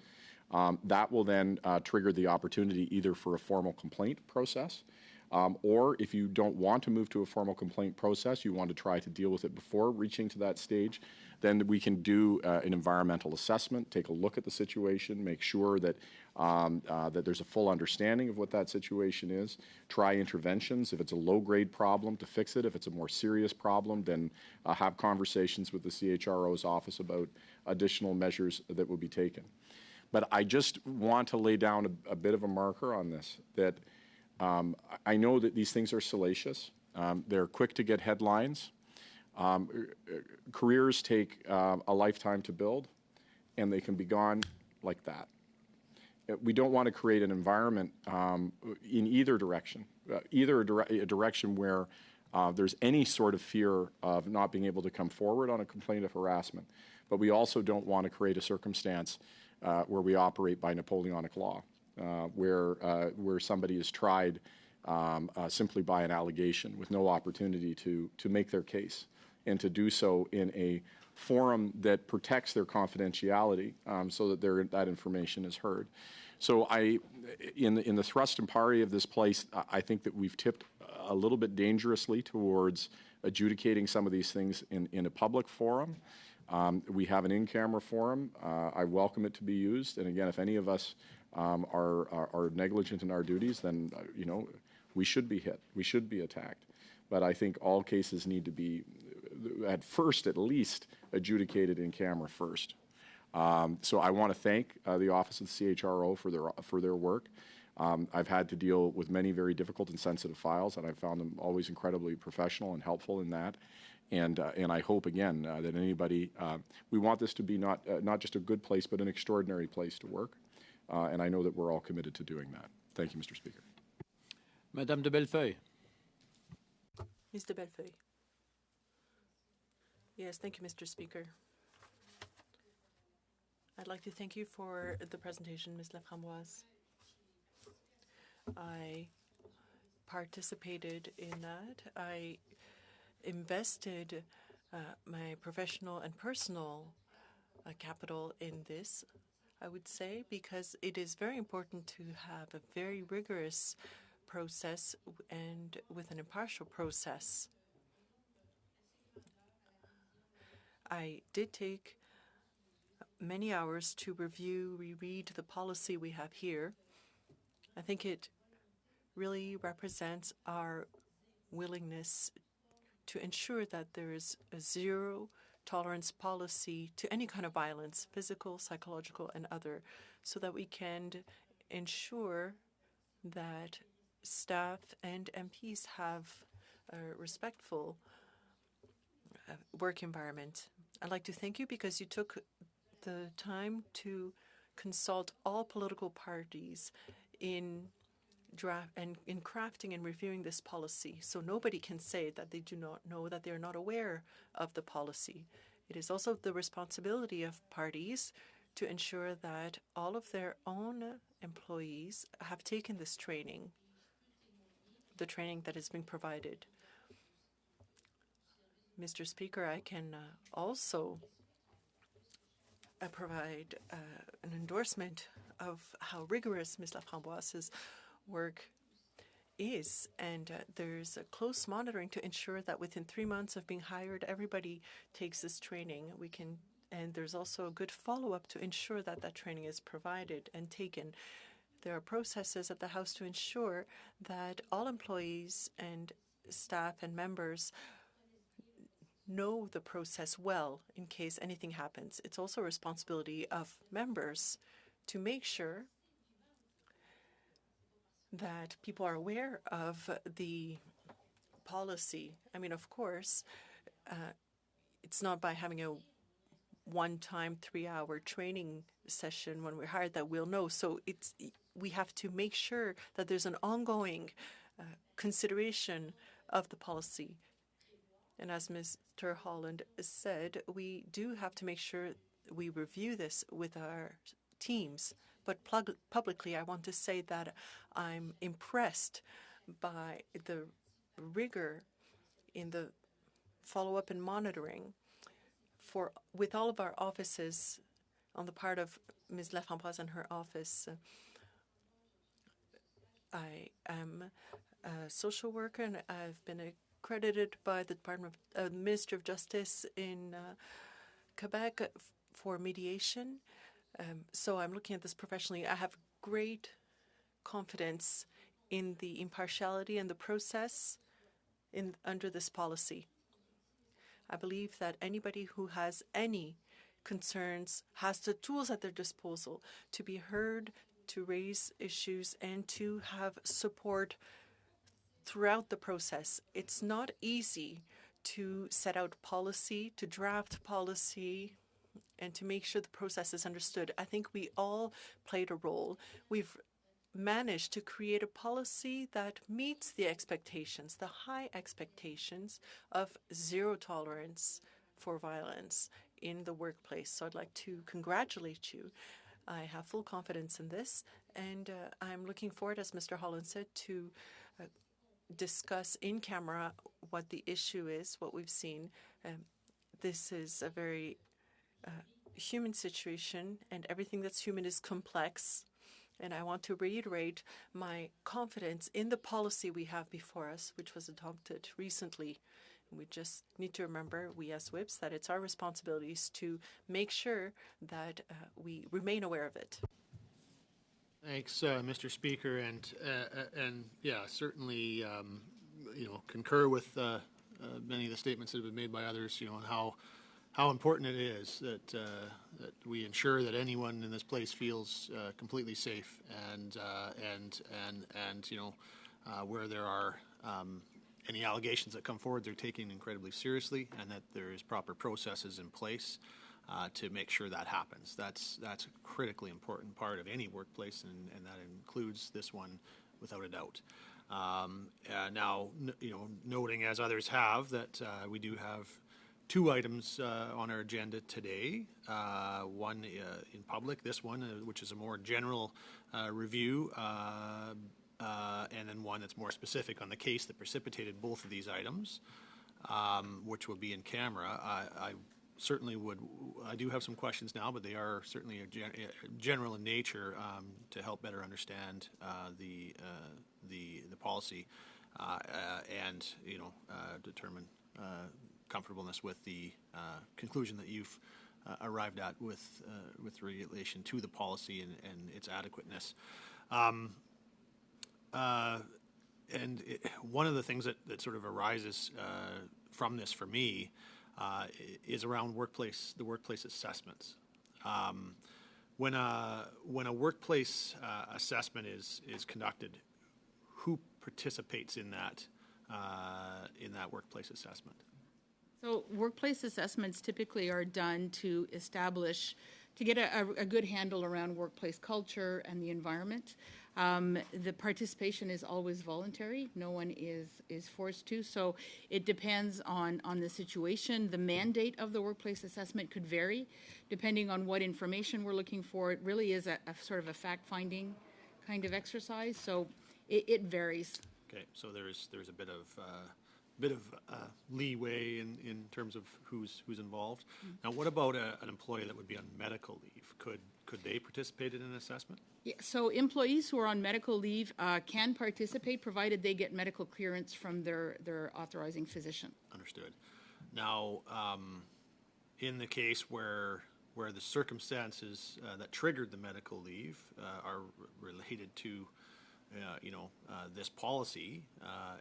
That will then trigger the opportunity either for a formal complaint process, or if you don't want to move to a formal complaint process, you want to try to deal with it before reaching to that stage, then we can do an environmental assessment, take a look at the situation, make sure that that there's a full understanding of what that situation is, try interventions. If it's a low-grade problem, to fix it. If it's a more serious problem, then have conversations with the CHRO's office about additional measures that will be taken. But I just want to lay down a bit of a marker on this, that I know that these things are salacious. They're quick to get headlines. Careers take a lifetime to build, and they can be gone like that. We don't want to create an environment in either direction, a direction where there's any sort of fear of not being able to come forward on a complaint of harassment. But we also don't want to create a circumstance where we operate by Napoleonic law, where somebody is tried simply by an allegation with no opportunity to make their case, and to do so in a forum that protects their confidentiality, so that that information is heard. So in the thrust and party of this place, I think that we've tipped a little bit dangerously towards adjudicating some of these things in a public forum. We have an in-camera forum. I welcome it to be used. And again, if any of us are negligent in our duties, then we should be hit. We should be attacked. But I think all cases need to be, at least, adjudicated in camera first. So I want to thank the Office of the CHRO for their work. I've had to deal with many very difficult and sensitive files, and I've found them always incredibly professional and helpful in that. And I hope, again, that anybody, we want this to be not just a good place, but an extraordinary place to work. And I know that we're all committed to doing that. Thank you, Mr. Speaker. Madame de Bellefeuille. Ms. de Bellefeuille. Yes, thank you, Mr. Speaker. I'd like to thank you for the presentation, Ms. Laframboise. I participated in that. I invested my professional and personal capital in this, I would say, because it is very important to have a very rigorous process and with an impartial process. I did take many hours to reread the policy we have here. I think it really represents our willingness to ensure that there is a zero tolerance policy to any kind of violence, physical, psychological, and other, so that we can ensure that staff and MPs have a respectful work environment. I'd like to thank you because you took the time to consult all political parties in crafting and reviewing this policy. So nobody can say that they do not know, that they're not aware of the policy. It is also the responsibility of parties to ensure that all of their own employees have taken this training, the training that has been provided. Mr. Speaker, I can also provide an endorsement of how rigorous Ms. Laframboise's work is, and there's a close monitoring to ensure that within 3 months of being hired, everybody takes this training. And there's also a good follow-up to ensure that that training is provided and taken. There are processes at the House to ensure that all employees and staff and members know the process well in case anything happens. It's also a responsibility of members to make sure that people are aware of the policy. I mean, of course, it's not by having a one-time 3-hour training session when we're hired that we'll know. So we have to make sure that there's an ongoing consideration of the policy. And as Mr. Holland said, we do have to make sure we review this with our teams. But publicly, I want to say that I'm impressed by the rigor in the follow-up and monitoring with all of our offices on the part of Ms. Laframboise and her office. I am a social worker, and I've been accredited by the Ministry of Justice in Quebec for mediation. So I'm looking at this professionally. I have great confidence in the impartiality and the process under this policy. I believe that anybody who has any concerns has the tools at their disposal to be heard, to raise issues, and to have support throughout the process. It's not easy to set out policy, to draft policy, and to make sure the process is understood. I think we all played a role. We've managed to create a policy that meets the expectations, the high expectations of zero tolerance for violence in the workplace. So I'd like to congratulate you. I have full confidence in this, and I'm looking forward, as Mr. Holland said, to discuss in camera what the issue is, what we've seen. This is a very human situation, and everything that's human is complex. And I want to reiterate my confidence in the policy we have before us, which was adopted recently. We just need to remember, we as whips, that it's our responsibilities to make sure that we remain aware of it. Thanks, Mr. Speaker, and yeah, certainly, concur with many of the statements that have been made by others, on how important it is that we ensure that anyone in this place feels completely safe, and where there are any allegations that come forward, they're taken incredibly seriously, and that there is proper processes in place to make sure that happens. That's a critically important part of any workplace, and that includes this one without a doubt. Now, noting, as others have, that we do have two items on our agenda today. One in public, this one, which is a more general review, and then one that's more specific on the case that precipitated both of these items, which will be in camera. I certainly I do have some questions now, but they are certainly general in nature to help better understand the policy and determine comfortableness with the conclusion that you've arrived at with relation to the policy and its adequateness. One of the things that sort of arises from this for me is around the workplace assessments. When a workplace assessment is conducted, who participates in that workplace assessment? So workplace assessments typically are done to get a good handle around workplace culture and the environment. The participation is always voluntary. No one is forced to. So it depends on the situation. The mandate of the workplace assessment could vary depending on what information we're looking for. It really is a sort of a fact-finding kind of exercise. So it varies. Okay, so there's a bit of leeway in terms of who's involved. Mm-hmm. Now, what about an employee that would be on medical leave? Could they participate in an assessment? Yeah, so employees who are on medical leave can participate, provided they get medical clearance from their authorizing physician. Understood. Now, in the case where the circumstances that triggered the medical leave are related to this policy,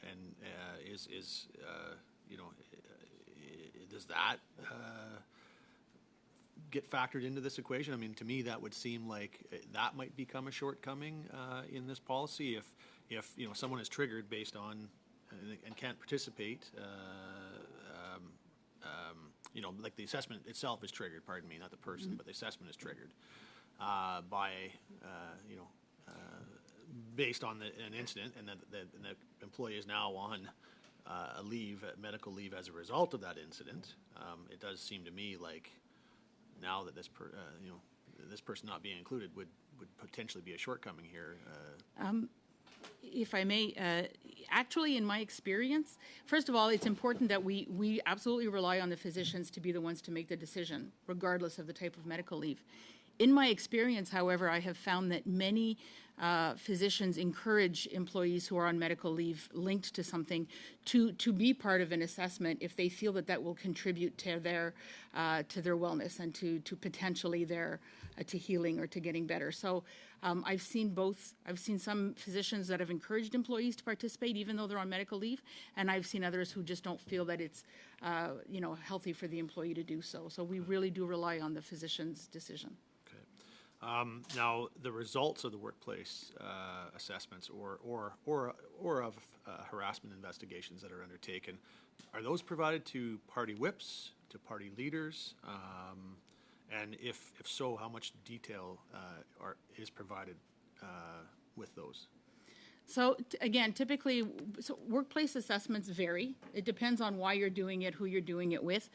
and does that get factored into this equation? I mean, to me, that would seem like that might become a shortcoming in this policy if someone is triggered based on and can't participate. Like the assessment itself is triggered. Pardon me, not the person, mm-hmm. but the assessment is triggered by based on an incident, and the employee is now on medical leave as a result of that incident. It does seem to me like now that this person not being included would potentially be a shortcoming here. If I may, actually, in my experience, first of all, it's important that we absolutely rely on the physicians to be the ones to make the decision, regardless of the type of medical leave. In my experience, however, I have found that many physicians encourage employees who are on medical leave linked to something to be part of an assessment if they feel that that will contribute to their wellness and to potentially their to healing or to getting better. So I've seen both. I've seen some physicians that have encouraged employees to participate even though they're on medical leave, and I've seen others who just don't feel that it's healthy for the employee to do so. So we really do rely on the physician's decision. Now, the results of the workplace assessments or of harassment investigations that are undertaken, are those provided to party whips, to party leaders? And if so, how much detail is provided with those? So again, typically, workplace assessments vary. It depends on why you're doing it, who you're doing it with.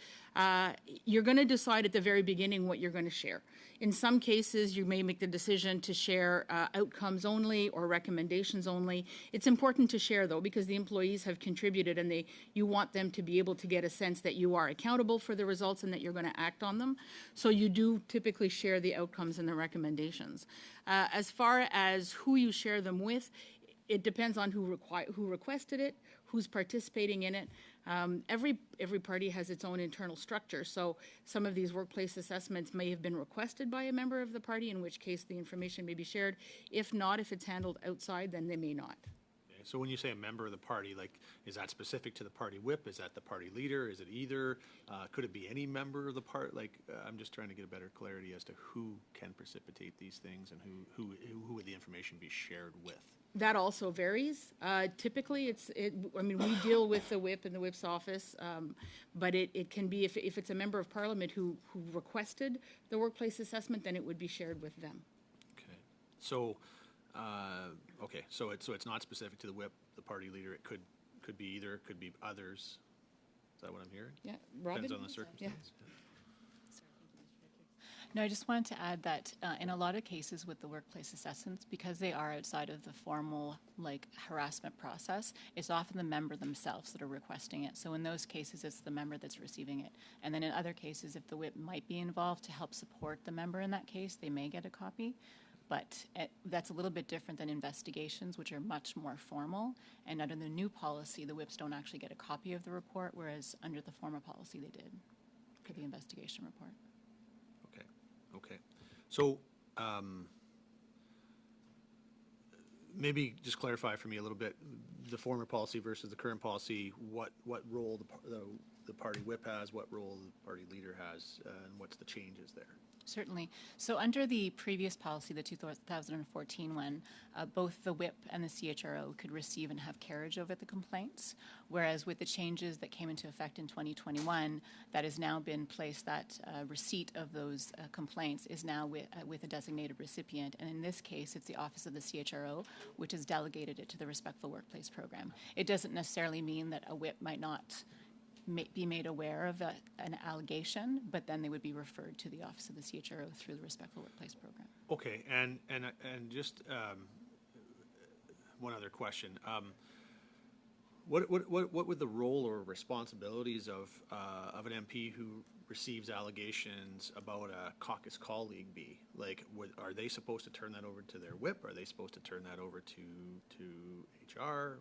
You're going to decide at the very beginning what you're going to share. In some cases, you may make the decision to share outcomes only or recommendations only. It's important to share, though, because the employees have contributed and you want them to be able to get a sense that you are accountable for the results and that you're going to act on them. So you do typically share the outcomes and the recommendations. As far as who you share them with, it depends on who requested it, who's participating in it. Every party has its own internal structure. So some of these workplace assessments may have been requested by a member of the party, in which case the information may be shared. If not, if it's handled outside, then they may not. Okay. So when you say a member of the party, like, is that specific to the party whip? Is that the party leader? Is it either? Could it be any member of the party? Like, I'm just trying to get a better clarity as to who can precipitate these things and who would the information be shared with. That also varies. Typically, we deal with the whip in the whip's office, but it can be, if it's a member of parliament who requested the workplace assessment, then it would be shared with them. Okay. So, so it's not specific to the whip, the party leader. It could be either. It could be others. Is that what I'm hearing? Yeah, Robin? Depends on the circumstance. Yeah. No, I just wanted to add that in a lot of cases with the workplace assessments, because they are outside of the formal harassment process, it's often the member themselves that are requesting it. So in those cases, it's the member that's receiving it. And then in other cases, if the whip might be involved to help support the member in that case, they may get a copy. But that's a little bit different than investigations, which are much more formal. And under the new policy, the whips don't actually get a copy of the report, whereas under the former policy, they did for the investigation report. Okay. So maybe just clarify for me a little bit the former policy versus the current policy. What role the party whip has, what role the party leader has, and what's the changes there? Certainly. So under the previous policy, the 2014 one, both the whip and the CHRO could receive and have carriage over the complaints, whereas with the changes that came into effect in 2021, that has now been placed, that receipt of those complaints is now with a designated recipient. And in this case, it's the Office of the CHRO, which has delegated it to the Respectful Workplace Program. It doesn't necessarily mean that a whip might not be made aware of an allegation, but then they would be referred to the Office of the CHRO through the Respectful Workplace Program. Okay, and just one other question. What would the role or responsibilities of an MP who receives allegations about a caucus colleague be? Like, are they supposed to turn that over to their whip? Are they supposed to turn that over to HR?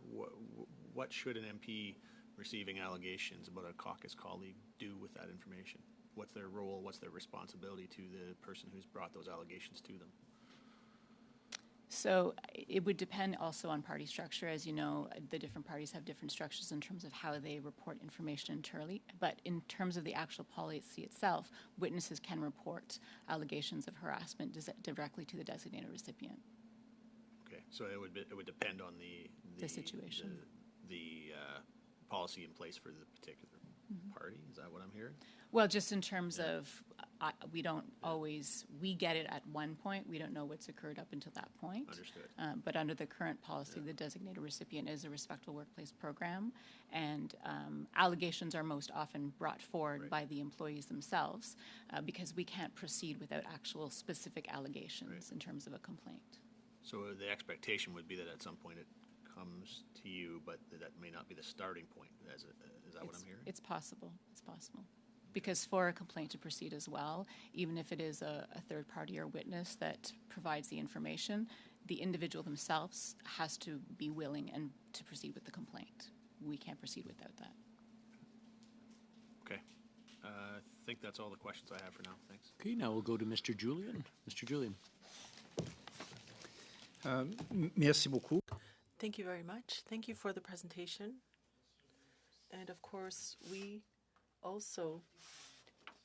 What should an MP receiving allegations about a caucus colleague do with that information? What's their role? What's their responsibility to the person who's brought those allegations to them? So it would depend also on party structure. As you know, the different parties have different structures in terms of how they report information internally. But in terms of the actual policy itself, witnesses can report allegations of harassment directly to the designated recipient. Okay, so it would depend on the situation, the policy in place for the particular party. Is that what I'm hearing? Well, just in terms of, we get it at one point. We don't know what's occurred up until that point. Understood. But under the current policy, the designated recipient is a Respectful Workplace Program, and allegations are most often brought forward by the employees themselves because we can't proceed without actual specific allegations in terms of a complaint. So the expectation would be that at some point it comes to you, but that may not be the starting point. Is that what I'm hearing? It's possible. It's possible. because for a complaint to proceed as well, even if it is a third party or witness that provides the information, the individual themselves has to be willing and to proceed with the complaint. We can't proceed without that. Okay. I think that's all the questions I have for now. Thanks. Okay, now we'll go to Mr. Julian. Mr. Julian. Merci beaucoup. Thank you very much. Thank you for the presentation. And of course, we also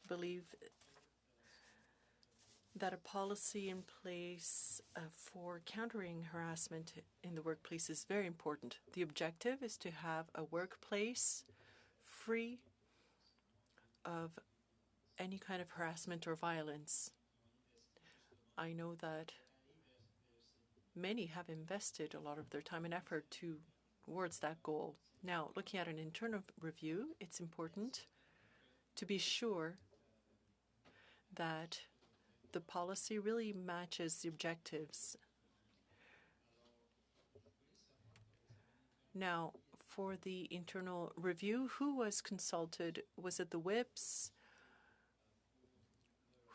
believe that a policy in place for countering harassment in the workplace is very important. The objective is to have a workplace free of any kind of harassment or violence. I know that many have invested a lot of their time and effort towards that goal. Now, looking at an internal review, it's important to be sure that the policy really matches the objectives. Now, for the internal review, who was consulted? Was it the WIPs?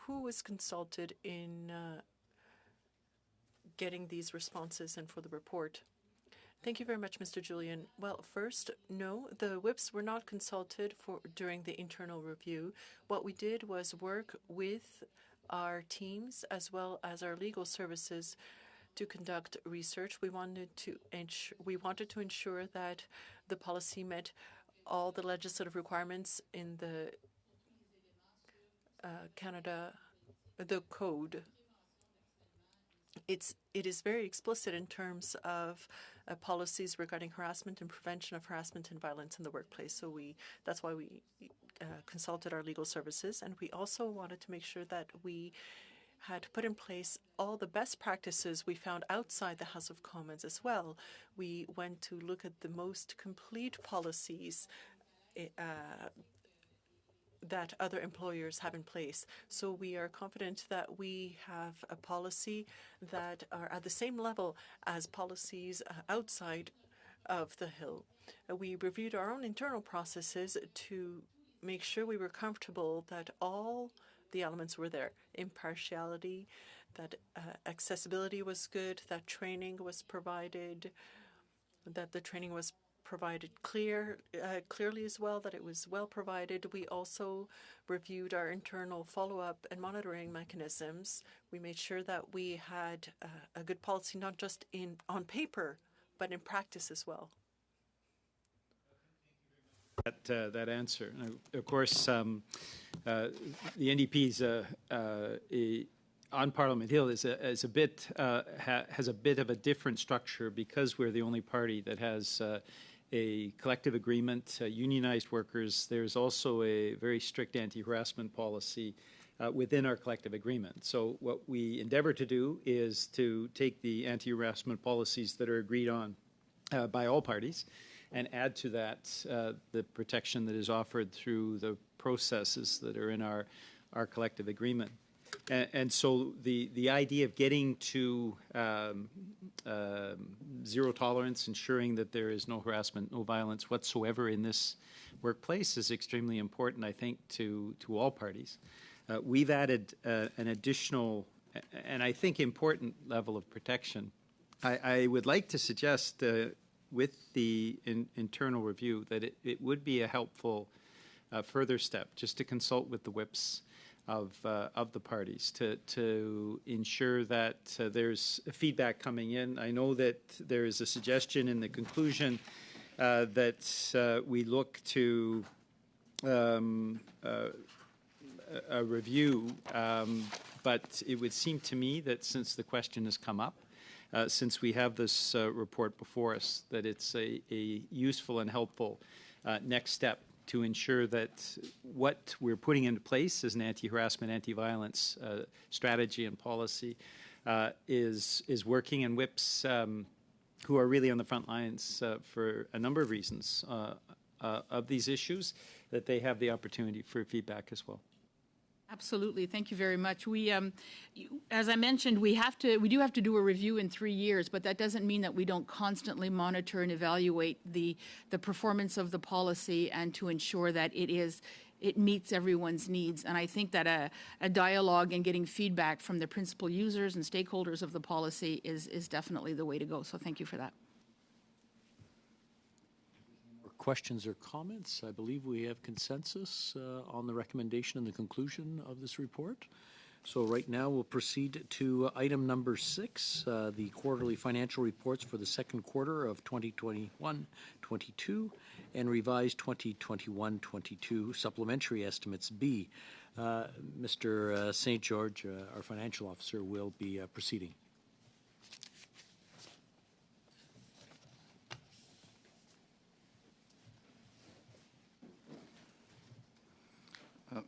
Who was consulted in getting these responses and for the report? Thank you very much, Mr. Julian. Well, first, no, the WIPs were not consulted during the internal review. What we did was work with our teams as well as our legal services to conduct research. We wanted to ensure that the policy met all the legislative requirements in the the code. It is very explicit in terms of policies regarding harassment and prevention of harassment and violence in the workplace. So that's why we consulted our legal services, and we also wanted to make sure that we had put in place all the best practices we found outside the House of Commons as well. We went to look at the most complete policies that other employers have in place. So we are confident that we have a policy that are at the same level as policies outside of the Hill. We reviewed our own internal processes to make sure we were comfortable that all the elements were there. Impartiality, that accessibility was good, that training was provided, that the training was provided clearly as well, that it was well provided. We also reviewed our internal follow-up and monitoring mechanisms. We made sure that we had a good policy, not just on paper, but in practice as well. That answer. Of course, the NDP's on Parliament Hill has a bit of a different structure because we're the only party that has a collective agreement, unionized workers. There's also a very strict anti-harassment policy within our collective agreement. So what we endeavor to do is to take the anti-harassment policies that are agreed on by all parties and add to that the protection that is offered through the processes that are in our collective agreement. And so the idea of getting to zero tolerance, ensuring that there is no harassment, no violence whatsoever in this workplace is extremely important, I think, to all parties. We've added an additional and I think important level of protection. I would like to suggest with the internal review that it would be a helpful further step just to consult with the WIPs of the parties to ensure that there's feedback coming in. I know that there is a suggestion in the conclusion that we look to a review, but it would seem to me that since the question has come up, since we have this report before us, that it's a useful and helpful next step to ensure that what we're putting into place as an anti-harassment, anti-violence strategy and policy is working, and WIPs who are really on the front lines for a number of reasons of these issues, that they have the opportunity for feedback as well. Absolutely. Thank you very much. We, as I mentioned, we do have to do a review in 3 years, but that doesn't mean that we don't constantly monitor and evaluate the performance of the policy and to ensure that it is it meets everyone's needs. And I think that a dialogue and getting feedback from the principal users and stakeholders of the policy is definitely the way to go. So thank you for that. Questions or comments? I believe we have consensus on the recommendation and the conclusion of this report. So right now we'll proceed to item number 6, the quarterly financial reports for the second quarter of 2021-22 and revised 2021-22 supplementary estimates B. Mr. St. George, our financial officer, will be proceeding.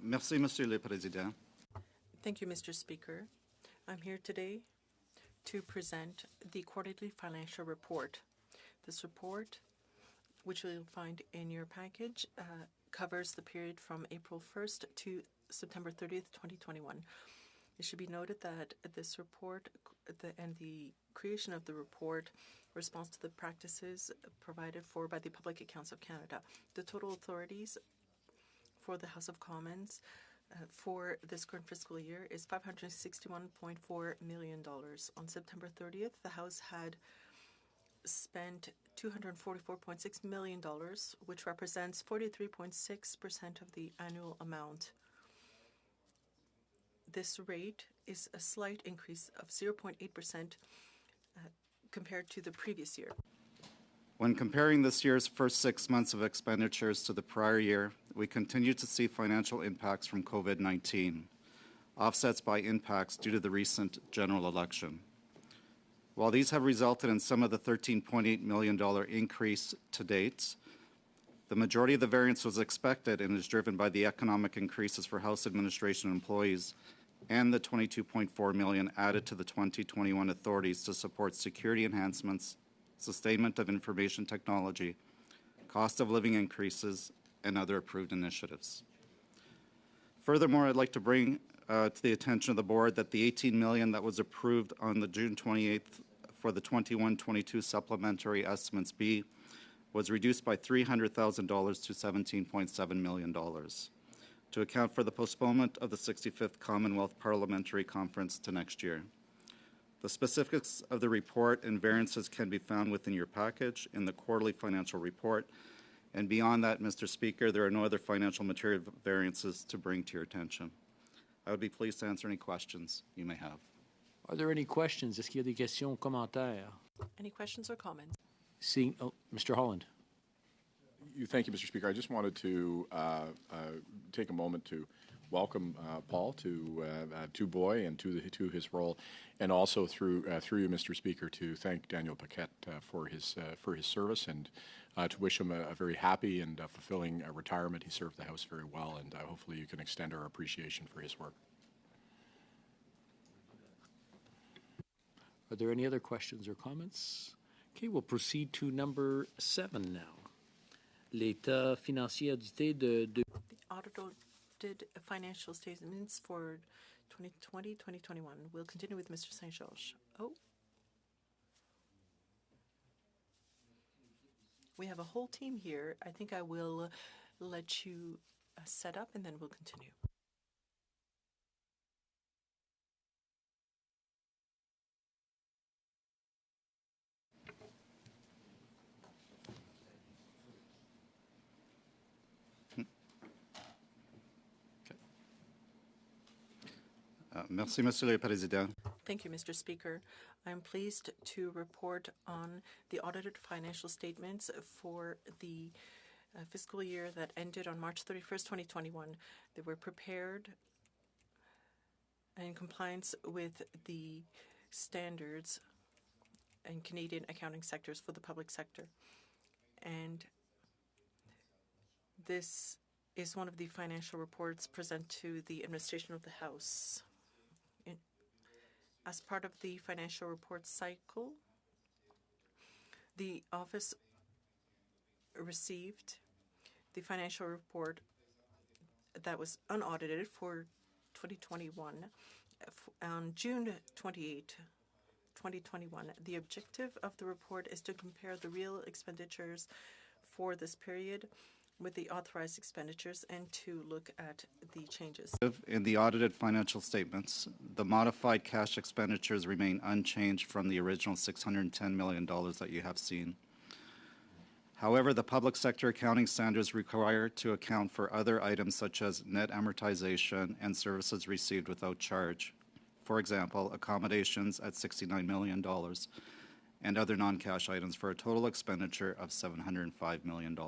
Merci, Monsieur le Président. Thank you, Mr. Speaker. I'm here today to present the quarterly financial report. This report, which you'll find in your package, covers the period from April 1st to September 30th, 2021. It should be noted that this report and the creation of the report responds to the practices provided for by the Public Accounts of Canada. The total authorities for the House of Commons for this current fiscal year is $561.4 million. On September 30th, the House had spent $244.6 million, which represents 43.6% of the annual amount. This rate is a slight increase of 0.8% compared to the previous year. When comparing this year's first 6 months of expenditures to the prior year, we continue to see financial impacts from COVID-19, offsets by impacts due to the recent general election. While these have resulted in some of the $13.8 million increase to date, the majority of the variance was expected and is driven by the economic increases for House administration employees and the $22.4 million added to the 2021 authorities to support security enhancements, sustainment of information technology, cost of living increases, and other approved initiatives. Furthermore, I'd like to bring to the attention of the board that the $18 million that was approved on the June 28th for the 21-22 supplementary estimates B was reduced by $300,000 to $17.7 million to account for the postponement of the 65th Commonwealth Parliamentary Conference to next year. The specifics of the report and variances can be found within your package in the quarterly financial report. And beyond that, Mr. Speaker, there are no other financial material variances to bring to your attention. I would be pleased to answer any questions you may have. Are there any questions? Est-ce qu'il y a des questions ou commentaires? Any questions or comments? Seeing, Mr. Holland. Thank you, Mr. Speaker. I just wanted to take a moment to welcome Paul to BOIE and to his role, and also through you, Mr. Speaker, to thank Daniel Paquette for his service and to wish him a very happy and fulfilling retirement. He served the House very well, and hopefully you can extend our appreciation for his work. Are there any other questions or comments? Okay, we'll proceed to number 7 now. L'état financier audité de... The audited financial statements for 2020-2021. We'll continue with Mr. St. George. Oh. We have a whole team here. I think I will let you set up and then we'll continue. Merci, Monsieur le Président. Thank you, Mr. Speaker. I'm pleased to report on the audited financial statements for the fiscal year that ended on March 31st, 2021. They were prepared in compliance with the standards in Canadian accounting sectors for the public sector. And this is one of the financial reports presented to the administration of the House. As part of the financial report cycle, the office received the financial report that was unaudited for 2021 on June 28, 2021. The objective of the report is to compare the real expenditures for this period with the authorized expenditures and to look at the changes. In the audited financial statements, the modified cash expenditures remain unchanged from the original $610 million that you have seen. However, the public sector accounting standards require to account for other items such as net amortization and services received without charge. For example, accommodations at $69 million and other non-cash items for a total expenditure of $705 million.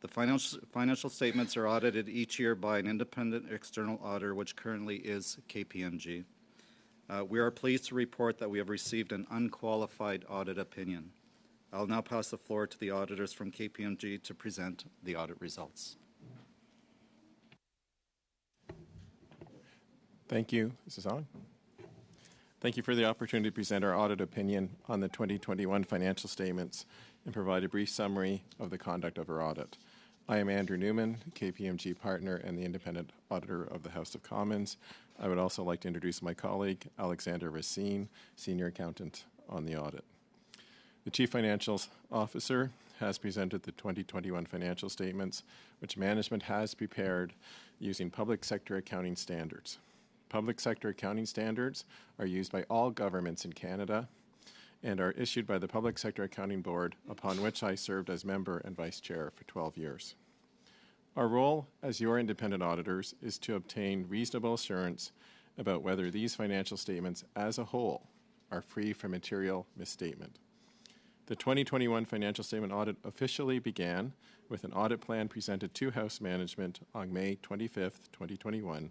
The financial statements are audited each year by an independent external auditor, which currently is KPMG. We are pleased to report that we have received an unqualified audit opinion. I'll now pass the floor to the auditors from KPMG to present the audit results. Thank you. This is on. Thank you for the opportunity to present our audit opinion on the 2021 financial statements and provide a brief summary of the conduct of our audit. I am Andrew Newman, KPMG partner and the independent auditor of the House of Commons. I would also like to introduce my colleague, Alexander Racine, senior accountant on the audit. The Chief Financial Officer has presented the 2021 financial statements, which management has prepared using public sector accounting standards. Public sector accounting standards are used by all governments in Canada and are issued by the Public Sector Accounting Board, upon which I served as member and vice chair for 12 years. Our role as your independent auditors is to obtain reasonable assurance about whether these financial statements as a whole are free from material misstatement. The 2021 financial statement audit officially began with an audit plan presented to House management on May 25th, 2021,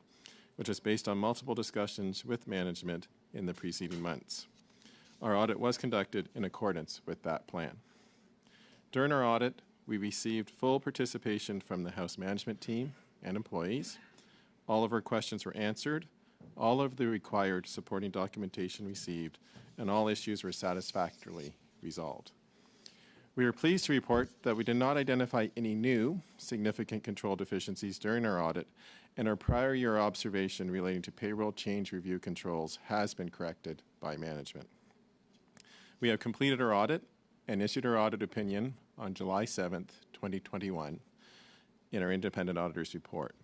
which is based on multiple discussions with management in the preceding months. Our audit was conducted in accordance with that plan. During our audit, we received full participation from the House management team and employees. All of our questions were answered, all of the required supporting documentation received, and all issues were satisfactorily resolved. We are pleased to report that we did not identify any new significant control deficiencies during our audit, and our prior year observation relating to payroll change review controls has been corrected by management. We have completed our audit and issued our audit opinion on July 7th, 2021 in our independent auditor's report.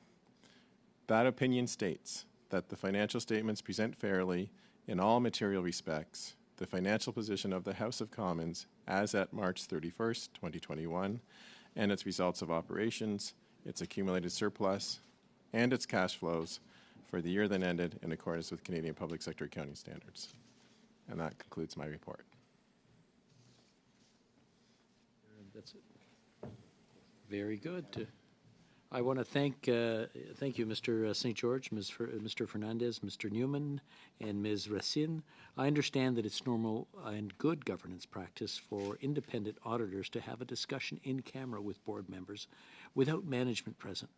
That opinion states that the financial statements present fairly in all material respects the financial position of the House of Commons as at March 31st, 2021, and its results of operations, its accumulated surplus, and its cash flows for the year that ended in accordance with Canadian public sector accounting standards. And that concludes my report. That's it. Very good. I want to thank you, Mr. St. George, Mr. Fernandez, Mr. Newman, and Ms. Racine. I understand that it's normal and good governance practice for independent auditors to have a discussion in camera with board members without management present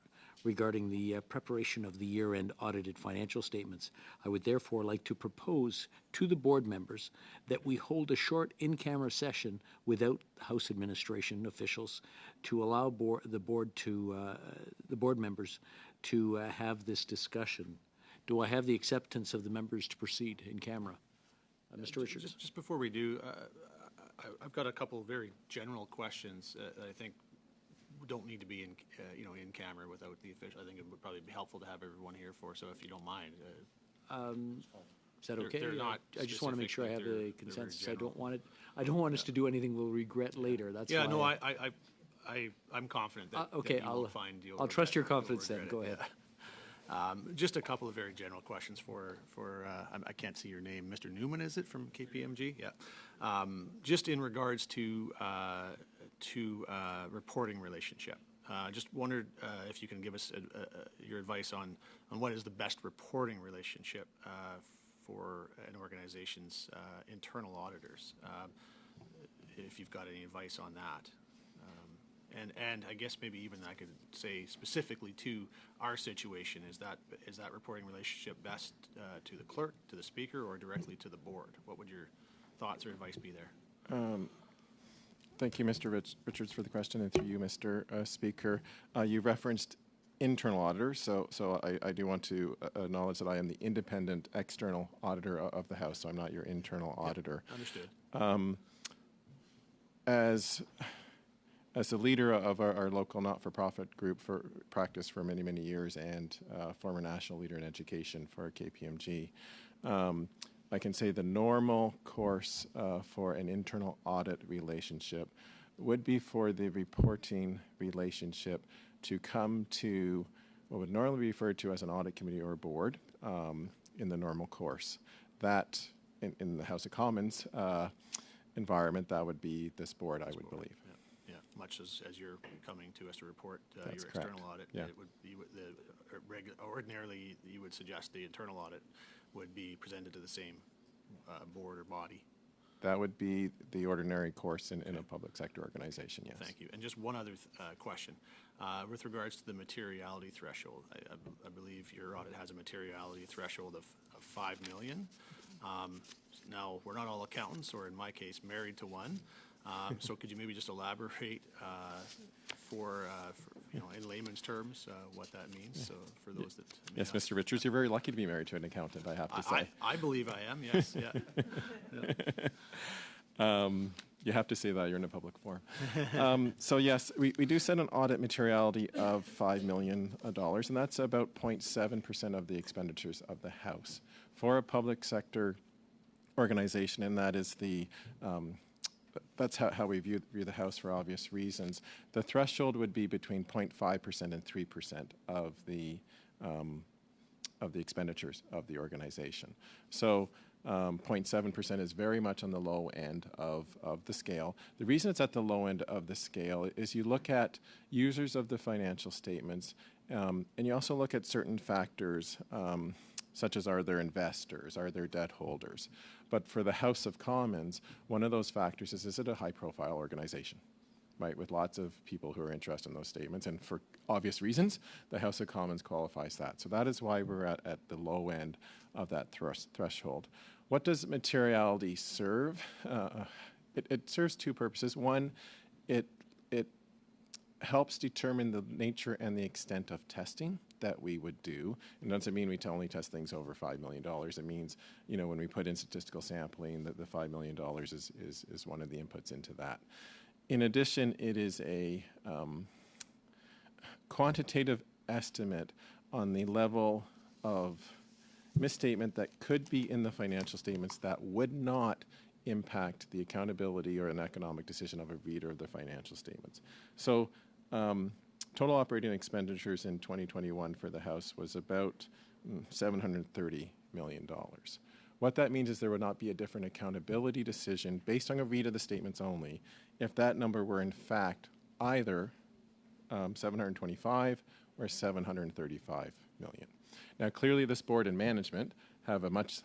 regarding the preparation of the year-end audited financial statements. I would therefore like to propose to the board members that we hold a short in-camera session without House administration officials to allow the board members to have this discussion. Do I have the acceptance of the members to proceed in camera? Mr. Richards? Just before we do, I've got a couple of very general questions that I think don't need to be in camera without the official. I think it would probably be helpful to have everyone here for. So if you don't mind, is that okay? They're not. I just want to make sure I have the consensus. I don't want us to do anything we'll regret later. That's yeah. why No, I'm confident that, okay. that you will find you'll I'll trust your confidence then. Go ahead. Just a couple of very general questions for I can't see your name, Mr. Newman, is it, from KPMG? Yeah. Just in regards to reporting relationship. Just wondered if you can give us your advice on what is the best reporting relationship for an organization's internal auditors. If you've got any advice on that. And I guess maybe even I could say specifically to our situation, is that reporting relationship best to the clerk, to the speaker, or directly to the board? What would your thoughts or advice be there? Thank you, Mr. Richards, for the question, and through you, Mr. Speaker. You referenced internal auditors, so I do want to acknowledge that I am the independent external auditor of the House, so I'm not your as the leader of our local not-for-profit group for practice for many, many years and former national leader in education for KPMG, I can say the normal course for an internal audit relationship would be for the reporting relationship to come to what would normally be referred to as an audit committee or a board in the normal course. That, in the House of Commons environment, that would be this board, I would believe. Yeah, much as you're coming to us to report your That's external correct. audit, Yeah. it would be ordinarily you would suggest the internal audit would be presented to the same board or body. That would be the ordinary course in a public sector organization, yes. Thank you. And just one other question. With regards to the materiality threshold, I believe your audit has a materiality threshold of 5 million. Now, we're not all accountants, or in my case, married to one. So could you maybe just elaborate for in layman's terms, what that means? So for those that Yes, Mr. Richards, you're very lucky to be married to an accountant, I have to say. I believe I am, yes, yeah. You have to say that, you're in a public forum. So yes, we do set an audit materiality of $5 million, and that's about 0.7% of the expenditures of the House. For a public sector organization, and that is that's how we view the House for obvious reasons. The threshold would be between 0.5% and 3% of the expenditures of the organization. So 0.7% is very much on the low end of the scale. The reason it's at the low end of the scale is you look at users of the financial statements, and you also look at certain factors, such as are there investors, are there debt holders. But for the House of Commons, one of those factors is it a high-profile organization, right, with lots of people who are interested in those statements. And for obvious reasons, the House of Commons qualifies that. So that is why we're at the low end of that threshold. What does materiality serve? It serves two purposes. One, it helps determine the nature and the extent of testing that we would do. It doesn't mean we only test things over $5 million. It means, when we put in statistical sampling, that the $5 million is one of the inputs into that. In addition, it is a quantitative estimate on the level of misstatement that could be in the financial statements that would not impact the accountability or an economic decision of a reader of the financial statements. So total operating expenditures in 2021 for the House was about $730 million. What that means is there would not be a different accountability decision based on a read of the statements only if that number were in fact either 725 or 735 million. Now clearly this board and management have a much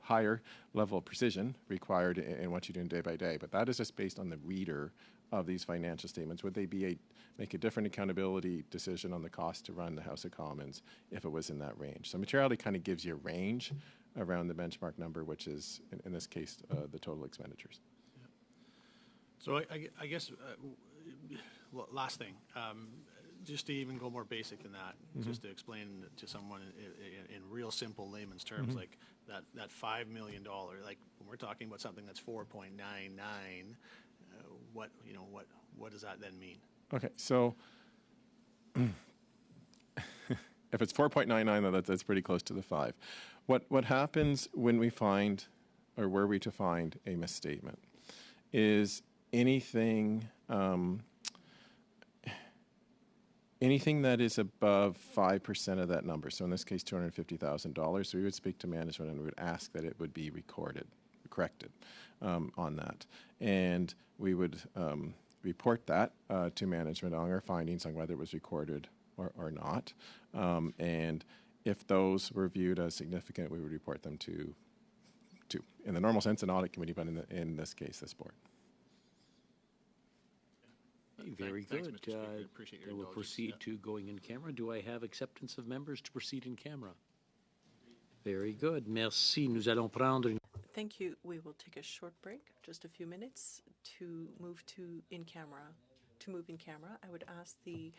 higher level of precision required in what you're doing day by day, but that is just based on the reader of these financial statements. Would they make a different accountability decision on the cost to run the House of Commons if it was in that range? So materiality kind of gives you a range around the benchmark number, which is, in this case, the total expenditures. Yeah. So I guess, last thing, just to even go more basic than that, just to explain to someone in real simple layman's terms, like that $5 million, like when we're talking about something that's 4.99, what does that then mean? Okay, so if it's 4.99, that's pretty close to the 5. What happens when we find, or were we to find, a misstatement is anything that is above 5% of that number. So in this case, $250,000. We would speak to management and we would ask that it would be corrected on that, and we would report that to management on our findings on whether it was recorded or not. And if those were viewed as significant, we would report them to in the normal sense, an audit committee, but in this case, this board. Very Thanks, good. Mr. Speaker. Appreciate your We'll indulgence. proceed to going in camera. Do I have acceptance of members to proceed in camera? Very good. Merci. Nous allons prendre une... Thank you. We will take a short break, just a few minutes, to move in camera. To move in camera, I would ask the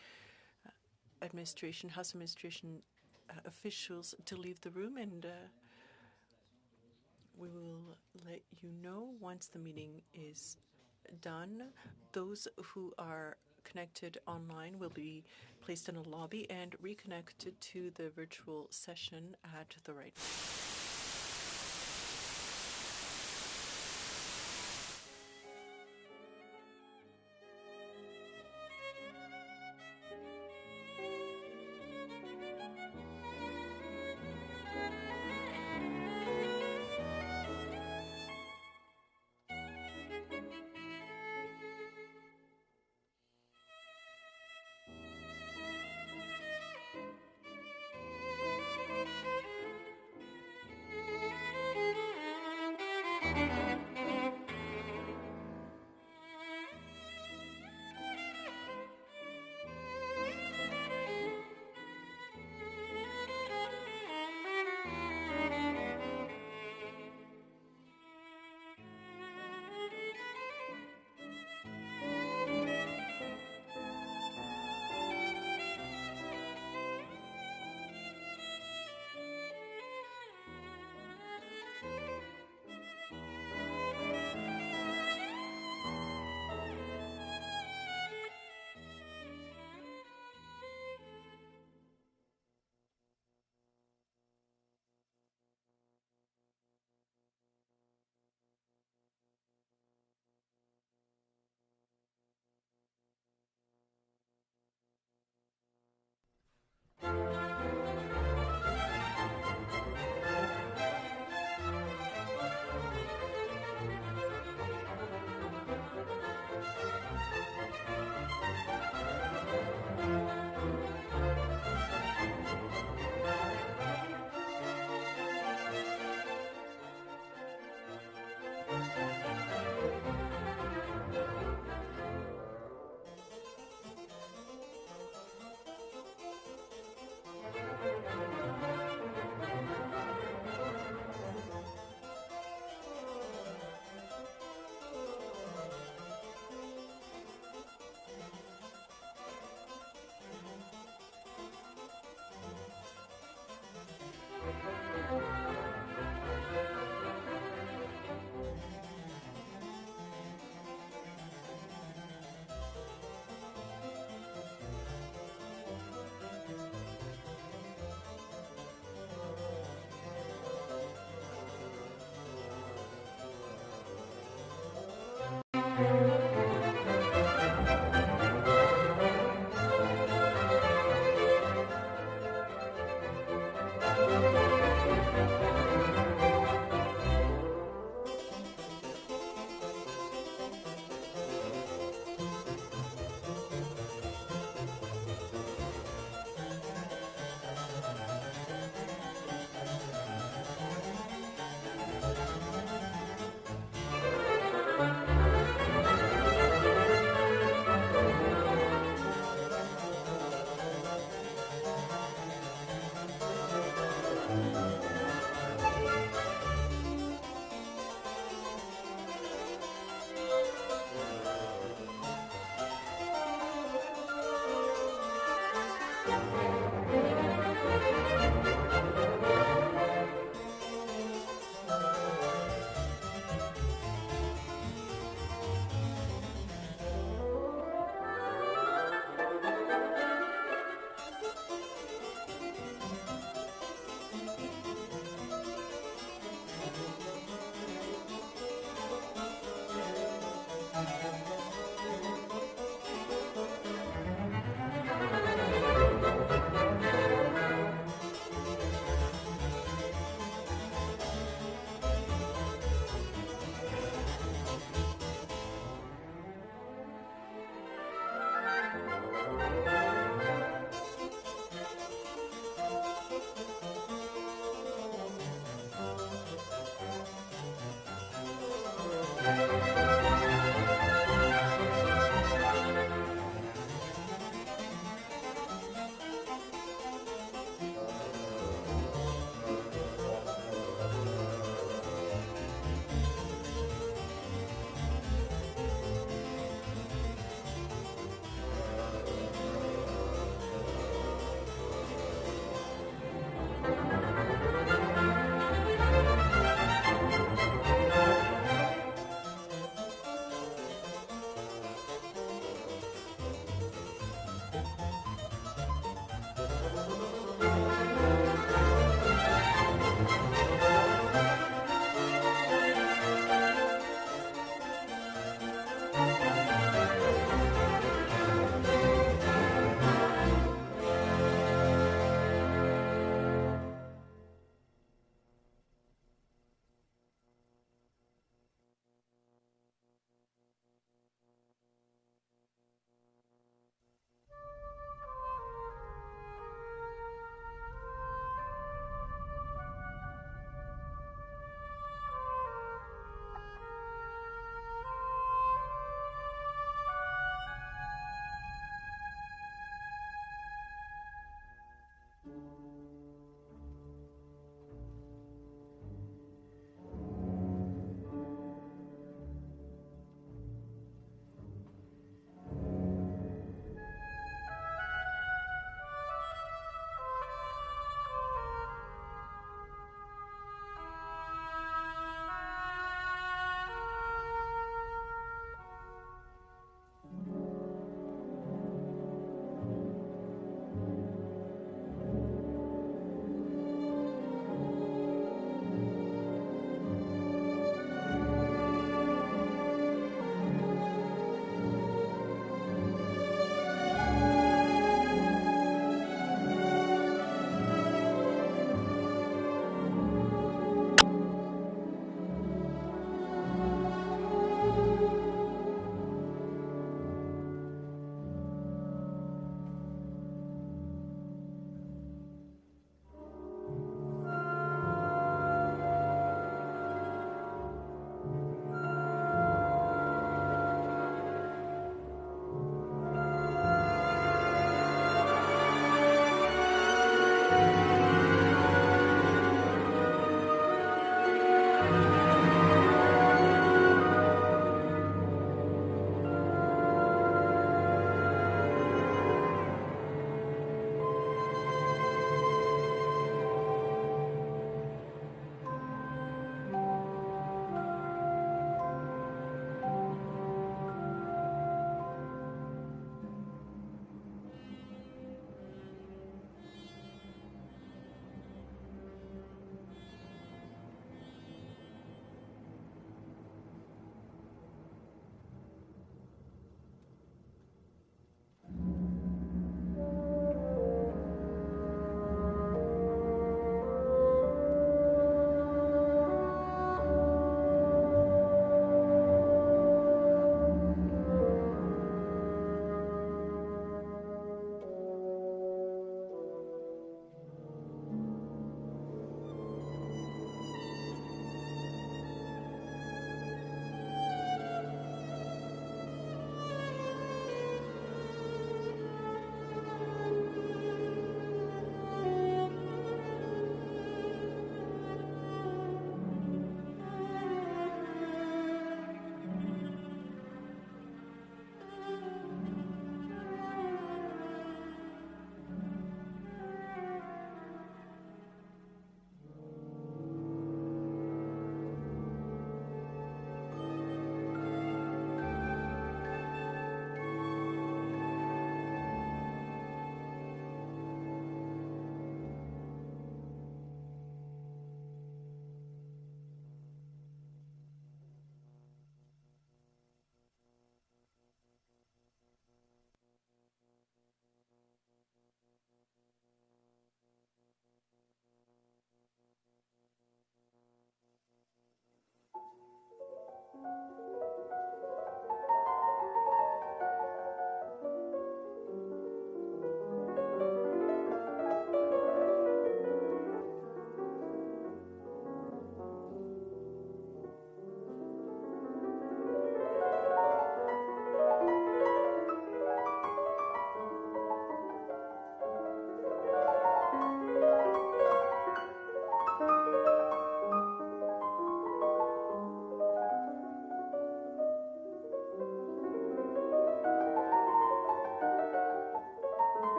House administration officials to leave the room, and we will let you know once the meeting is done. Those who are connected online will be placed in a lobby and reconnected to the virtual session at the right.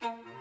Thank you.